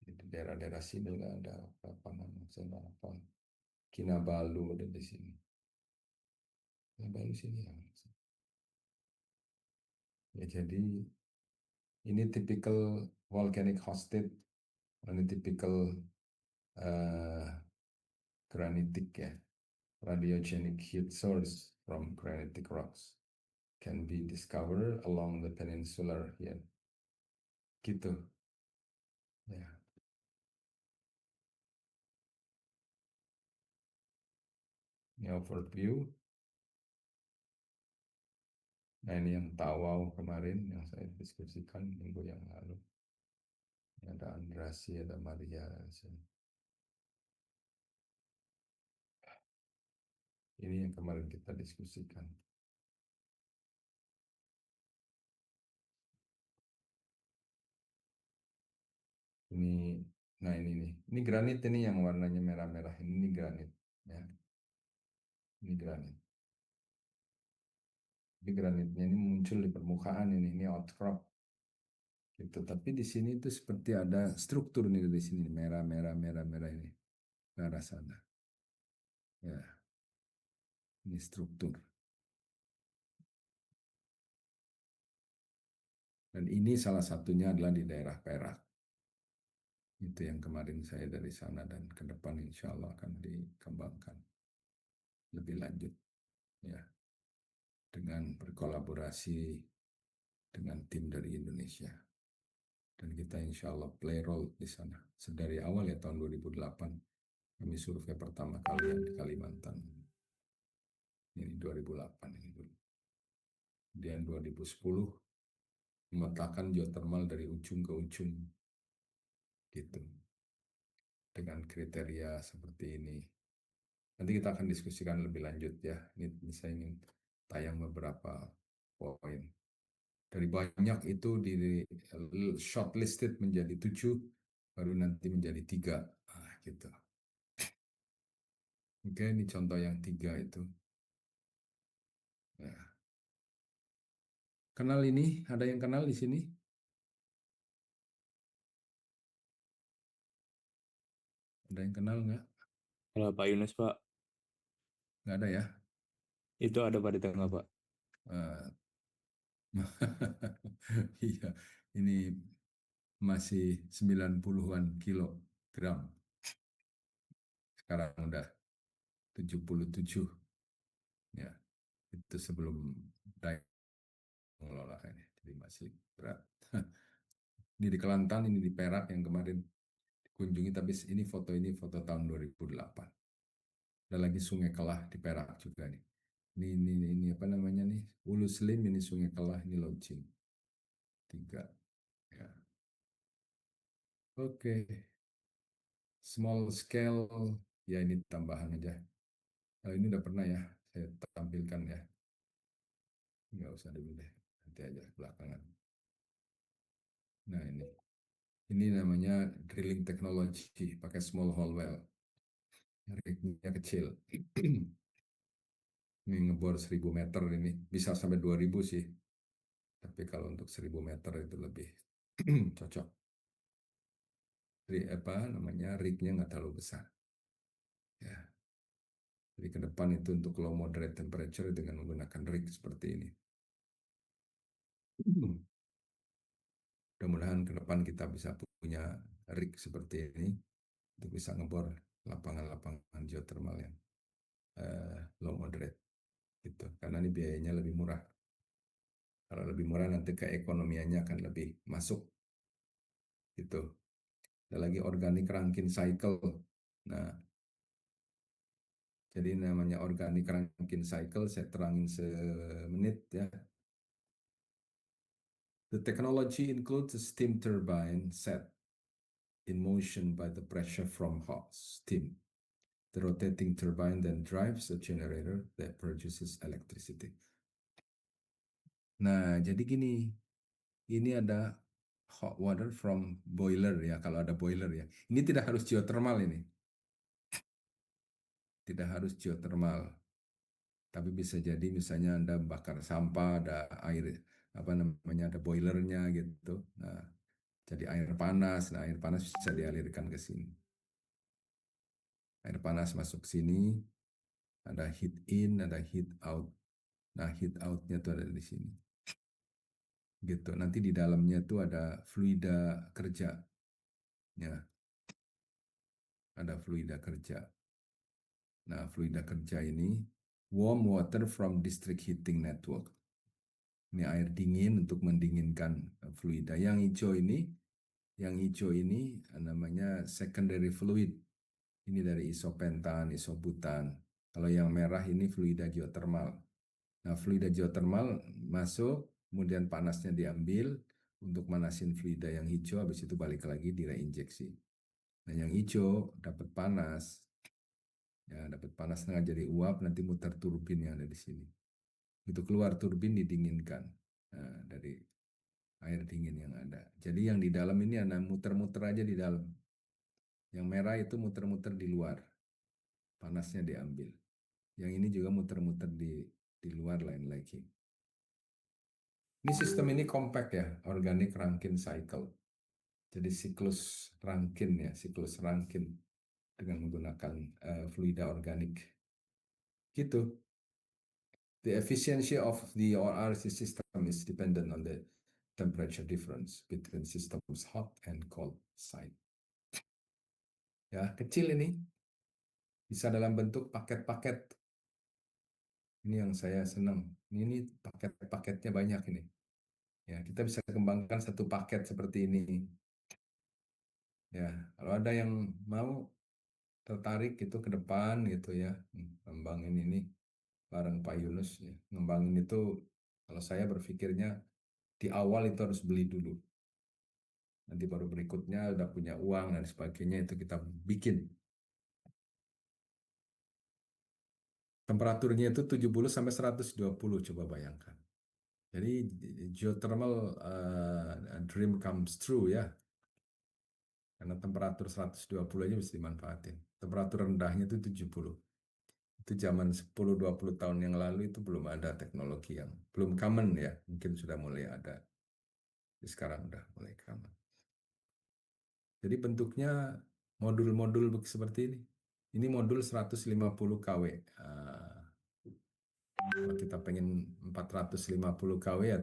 Di daerah-daerah sini nggak ada apa namanya apa. Kinabalu ada di sini. Kinabalu sini ya. Ya jadi ini typical volcanic hosted, ini typical granitic ya, radiogenic heat source from granitic rocks can be discovered along the peninsular here. Gitu. Ya. Ini overview. Nah ini yang Tawau kemarin yang saya diskusikan minggu yang lalu. Ini ada Andrasi, ada Maria. Ini yang kemarin kita diskusikan. Ini, nah ini nih. Ini granit ini yang warnanya merah-merah. Ini granit. Ya. Ini granit. Jadi granitnya ini muncul di permukaan ini outcrop. Gitu. Tapi di sini itu seperti ada struktur nih di sini merah merah merah merah ini ke arah sana. Ya, ini struktur. Dan ini salah satunya adalah di daerah Perak. Itu yang kemarin saya dari sana dan ke depan insya Allah akan dikembangkan lebih lanjut. Ya, dengan berkolaborasi dengan tim dari Indonesia. Dan kita insya Allah play role di sana. Sedari awal ya tahun 2008 kami survei pertama kali yang di Kalimantan. Ini 2008 ini dulu. Kemudian 2010 memetakan geothermal dari ujung ke ujung gitu. Dengan kriteria seperti ini. Nanti kita akan diskusikan lebih lanjut ya. Ini saya ingin tayang beberapa poin. Dari banyak itu di shortlisted menjadi 7, baru nanti menjadi 3. Nah, gitu. Oke, ini contoh yang 3 itu. Ya. Kenal ini? Ada yang kenal di sini? Ada yang kenal nggak? Kalau Pak Yunus, Pak, Nggak ada ya? itu ada Pak di tengah, Pak. Eh, Iya, ini masih 90-an kilogram. Sekarang udah 77. Ya, itu sebelum naik mengelola ini. Jadi masih berat. Ini di Kelantan, ini di Perak yang kemarin dikunjungi, tapi ini foto tahun 2008. Ada lagi Sungai Kelah di Perak juga nih. Ini apa namanya nih? Ulu Selim, ini Sungai Kelah, ini launching. 3. Ya. Oke. Small scale, ya ini tambahan aja. Ini udah pernah ya, saya tampilkan ya. Nggak usah dulu deh, nanti aja belakangan. Nah ini namanya drilling technology, pakai small hole well. rignya kecil. Ini ngebor 1000 meter ini bisa sampai 2000 sih. Tapi kalau untuk 1000 meter itu lebih cocok. Apa namanya rignya nggak terlalu besar. Ya. Jadi ke depan itu untuk low moderate temperature dengan menggunakan rig seperti ini. Mudah-mudahan ke depan kita bisa punya rig seperti ini untuk bisa ngebor lapangan-lapangan geothermal yang low moderate gitu. Karena ini biayanya lebih murah. Kalau lebih murah nanti keekonomiannya akan lebih masuk gitu. Ada lagi organic Rankine cycle. Nah, jadi namanya organic Rankine cycle saya terangin semenit ya. The technology includes a steam turbine set in motion by the pressure from hot steam. The rotating turbine then drives a generator that produces electricity. Nah, jadi gini, ini ada hot water from boiler ya, kalau ada boiler ya. Ini tidak harus geothermal ini. Tidak harus geothermal. Tapi bisa jadi misalnya Anda bakar sampah, ada air, apa namanya, ada boilernya gitu. Nah, jadi air panas. Nah, air panas bisa dialirkan ke sini. Air panas masuk sini, ada heat in, ada heat out. Nah, heat outnya tuh ada di sini. Gitu. Nanti di dalamnya tuh ada fluida kerja. Ya, ada fluida kerja. Nah, fluida kerja ini warm water from district heating network. Ini air dingin untuk mendinginkan fluida. Yang hijau ini namanya secondary fluid. Ini dari isopentan, isobutan. Kalau yang merah ini fluida geothermal. Nah, fluida geothermal masuk, kemudian panasnya diambil untuk manasin fluida yang hijau, habis itu balik lagi direinjeksi. Nah, yang hijau dapat panas, ya dapat panas tengah jadi uap, nanti muter turbin yang ada di sini. Itu keluar turbin didinginkan dari air dingin yang ada. Jadi yang di dalam ini ada muter-muter aja di dalam. Yang merah itu muter-muter di luar, panasnya diambil. Yang ini juga muter-muter di luar lain lagi. Ini sistem ini compact ya, organic Rankine cycle. Jadi siklus Rankine ya, siklus Rankine dengan menggunakan fluida organik. Gitu. The efficiency of the RC system is dependent on the temperature difference between systems hot and cold side. Ya, kecil ini. Bisa dalam bentuk paket-paket. Ini yang saya senang. Ini paket-paketnya banyak ini. Ya, kita bisa kembangkan satu paket seperti ini. Ya, kalau ada yang mau tertarik gitu ke depan gitu ya, ngembangin ini bareng Pak Yunus ya. Ngembangin itu kalau saya berpikirnya di awal itu harus beli dulu. Nanti baru berikutnya udah punya uang dan sebagainya itu kita bikin. Temperaturnya itu 70 sampai 120 coba bayangkan. Jadi geothermal dream comes true ya. Karena temperatur 120 aja bisa dimanfaatin. Temperatur rendahnya itu 70. Itu zaman 10-20 tahun yang lalu itu belum ada teknologi yang belum common ya. Mungkin sudah mulai ada. Jadi sekarang udah mulai common. Jadi bentuknya modul-modul seperti ini. Ini modul 150 kW. Kalau kita pengen 450 kW ya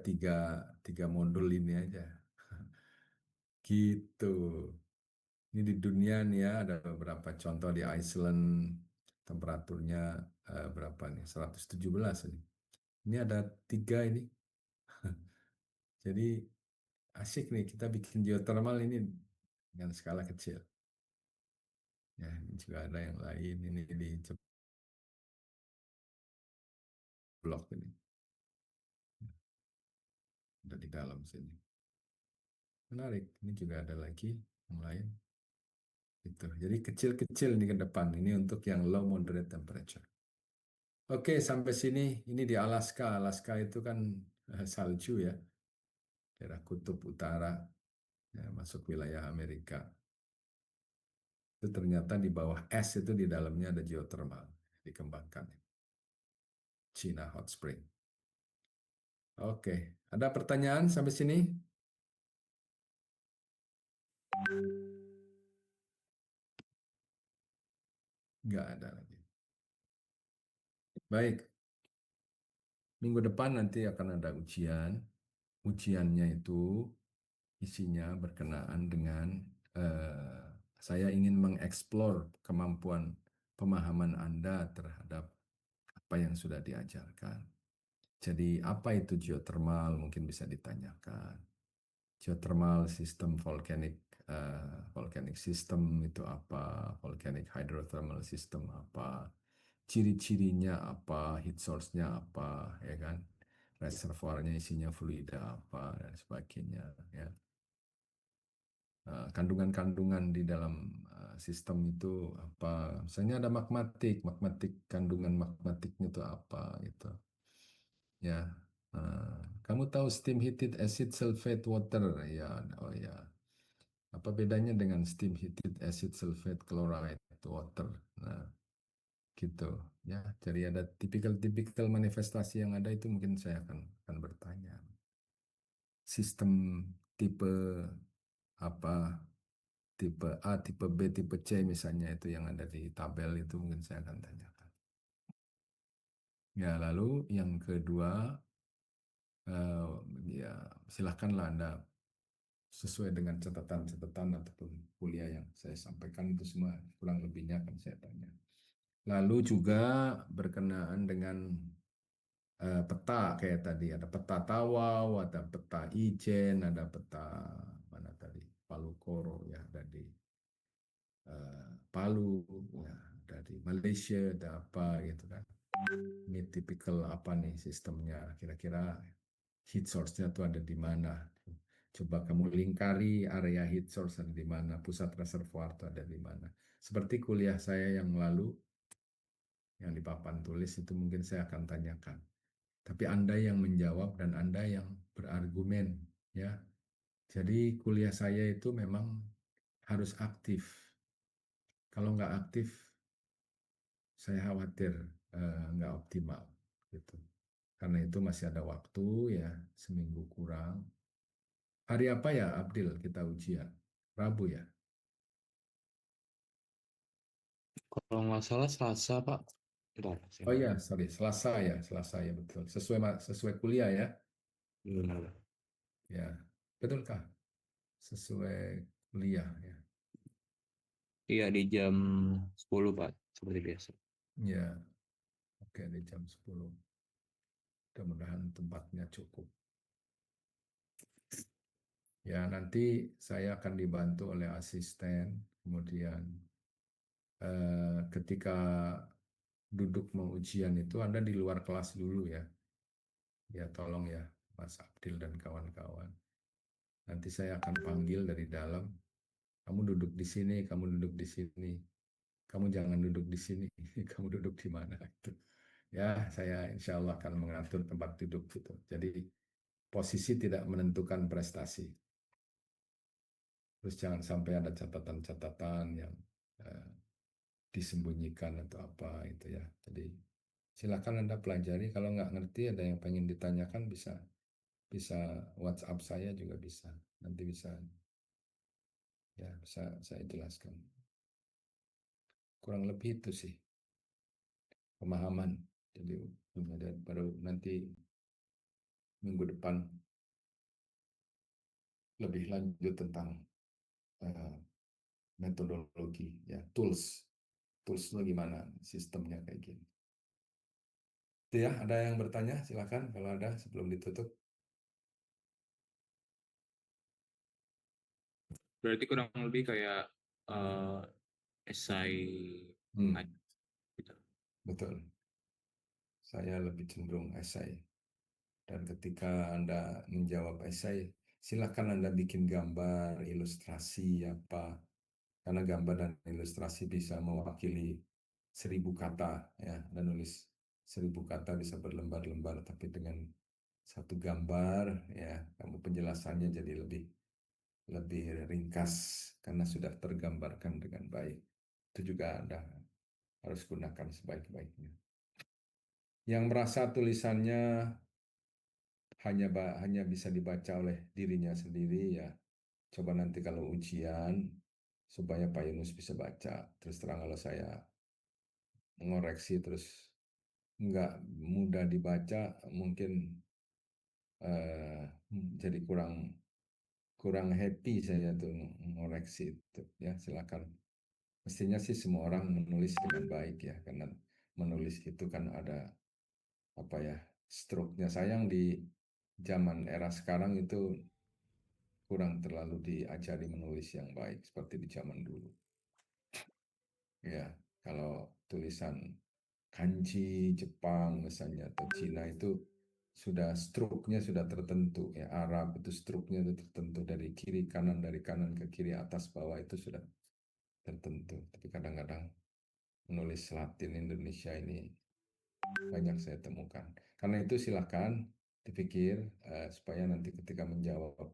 tiga modul ini aja. Gitu. Ini di dunia nih ya ada beberapa contoh di Iceland temperaturnya berapa nih? 117 ini. Ini ada 3 ini. Jadi asik nih kita bikin geothermal ini dengan skala kecil. Ya, ini juga ada yang lain ini di blok ini. Ada di dalam sini. Menarik. Ini juga ada lagi yang lain. Gitu. Jadi kecil-kecil nih ke depan. Ini untuk yang low moderate temperature. Oke, sampai sini. Ini di Alaska. Alaska itu kan salju ya. Daerah kutub utara. Ya, masuk wilayah Amerika. Itu ternyata di bawah es itu di dalamnya ada geothermal dikembangkan. China Hot Spring. Oke, ada pertanyaan sampai sini? Nggak ada lagi. Baik, minggu depan nanti akan ada ujian. Ujiannya itu isinya berkenaan dengan saya ingin mengeksplor kemampuan pemahaman Anda terhadap apa yang sudah diajarkan. Jadi apa itu geothermal mungkin bisa ditanyakan. Geothermal sistem volcanic system itu apa, volcanic hydrothermal system apa, ciri-cirinya apa, heat source-nya apa, ya kan, reservoirnya isinya fluida apa dan sebagainya, ya. Kandungan-kandungan di dalam sistem itu apa, misalnya ada magmatik kandungan magmatiknya itu apa gitu, ya. Kamu tahu steam heated acid sulfate water, ya, oh ya. Apa bedanya dengan steam heated acid sulfate chloride water? Nah, gitu ya. Jadi ada tipikal manifestasi yang ada itu mungkin saya akan bertanya. Sistem tipe apa? Tipe A, tipe B, tipe C misalnya itu yang ada di tabel itu mungkin saya akan tanyakan. Ya, lalu yang kedua ya silakanlah Anda sesuai dengan catatan-catatan ataupun kuliah yang saya sampaikan itu semua kurang lebihnya akan saya tanya. Lalu juga berkenaan dengan peta kayak tadi ada peta Tawau, ada peta Ijen, ada peta mana tadi Palu Koro ya ada di Palu, ya ada di Malaysia, ada apa gitu kan. Ini tipikal apa nih sistemnya kira-kira heat source-nya tuh ada di mana. Coba kamu lingkari area heat source ada di mana, pusat reservoir itu ada di mana. Seperti kuliah saya yang lalu, yang di papan tulis itu mungkin saya akan tanyakan. Tapi Anda yang menjawab dan Anda yang berargumen, ya. Jadi kuliah saya itu memang harus aktif. Kalau nggak aktif, saya khawatir nggak optimal, gitu. Karena itu masih ada waktu ya, seminggu kurang. Hari apa ya, Abdil, kita ujian? Rabu ya? Kalau nggak salah Selasa, Pak. Bentar, saya Oh lihat. ya, sorry, Selasa ya betul. Sesuai kuliah ya, Benar. ya betulkah? Sesuai kuliah ya. Iya, di jam 10, Pak. Seperti biasa. Ya, oke di jam 10. Mudah-mudahan tempatnya cukup. Ya, nanti saya akan dibantu oleh asisten. Kemudian ketika duduk mau ujian itu Anda di luar kelas dulu ya. Ya, tolong ya, Mas Abdil dan kawan-kawan. Nanti saya akan panggil dari dalam. Kamu duduk di sini, kamu duduk di sini. Kamu jangan duduk di sini, kamu duduk di mana itu. Ya, saya insya Allah akan mengatur tempat duduk gitu. Jadi posisi tidak menentukan prestasi. Terus jangan sampai ada catatan-catatan yang eh, disembunyikan atau apa itu ya. Jadi silakan Anda pelajari. Kalau nggak ngerti ada yang pengen ditanyakan bisa bisa WhatsApp saya juga bisa. Nanti bisa ya bisa saya jelaskan. Kurang lebih itu sih pemahaman. Jadi belum ada baru nanti minggu depan lebih lanjut tentang eh, metodologi ya toolsnya gimana sistemnya kayak gini. Itu ya, ada yang bertanya silakan kalau ada sebelum ditutup. Berarti kurang lebih kayak esai Hmm, gitu. betul. Saya lebih cenderung esai. Dan ketika Anda menjawab esai, silakan Anda bikin gambar, ilustrasi apa. Karena gambar dan ilustrasi bisa mewakili 1.000 kata ya. Dan nulis 1.000 kata bisa berlembar-lembar, tapi dengan satu gambar ya, kamu penjelasannya jadi lebih lebih ringkas karena sudah tergambarkan dengan baik. Itu juga Anda harus gunakan sebaik-baiknya. Yang merasa tulisannya hanya bisa dibaca oleh dirinya sendiri, ya coba nanti kalau ujian supaya Pak Yunus bisa baca. Terus terang kalau saya mengoreksi terus nggak mudah dibaca, mungkin jadi kurang happy saya tuh mengoreksi itu. Ya silakan. Mestinya sih semua orang menulis dengan baik ya, karena menulis itu kan ada apa ya, stroke-nya. Sayang di zaman era sekarang itu kurang terlalu diajari menulis yang baik seperti di zaman dulu. Ya, kalau tulisan kanji Jepang misalnya atau Cina itu sudah struknya sudah tertentu, ya Arab itu struknya itu tertentu dari kiri kanan, dari kanan ke kiri, atas bawah itu sudah tertentu. Tapi kadang-kadang menulis Latin Indonesia ini banyak saya temukan. Karena itu silakan dipikir supaya nanti ketika menjawab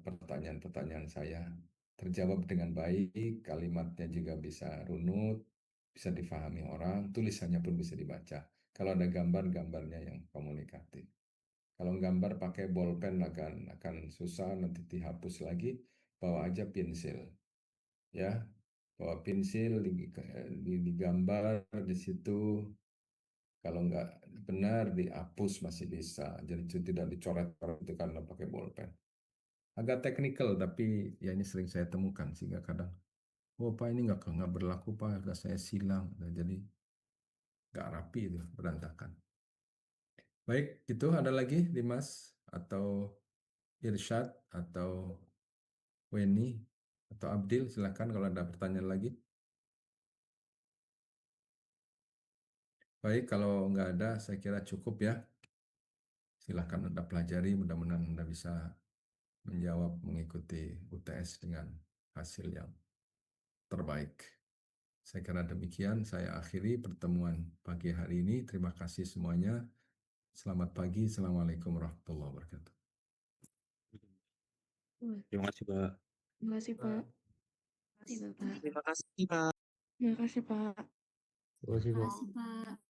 pertanyaan-pertanyaan saya terjawab dengan baik, kalimatnya juga bisa runut, bisa difahami orang, tulisannya pun bisa dibaca. Kalau ada gambar-gambarnya yang komunikatif. Kalau gambar pakai bolpen akan susah, nanti dihapus lagi, bawa aja pensil. Ya, bawa pensil digambar di situ. Kalau nggak benar dihapus masih bisa. Jadi itu tidak dicoret itu karena pakai bolpen. Agak teknikal tapi ya ini sering saya temukan sehingga kadang, oh Pak ini nggak berlaku Pak, udah saya silang. Nah, jadi nggak rapi itu, berantakan. Baik, itu ada lagi Dimas atau Irsyad atau Weni atau Abdil, silakan kalau ada pertanyaan lagi. Baik, kalau nggak ada saya kira cukup ya. Silahkan Anda pelajari, mudah-mudahan Anda bisa menjawab mengikuti UTS dengan hasil yang terbaik. Saya kira demikian, saya akhiri pertemuan pagi hari ini. Terima kasih semuanya. Selamat pagi. Assalamualaikum warahmatullahi wabarakatuh. Terima kasih, Pak. Terima kasih, Pak. Terima kasih, Bapak. Terima kasih, Pak. Terima kasih, Pak. Terima kasih, Pak. Terima kasih, Pak.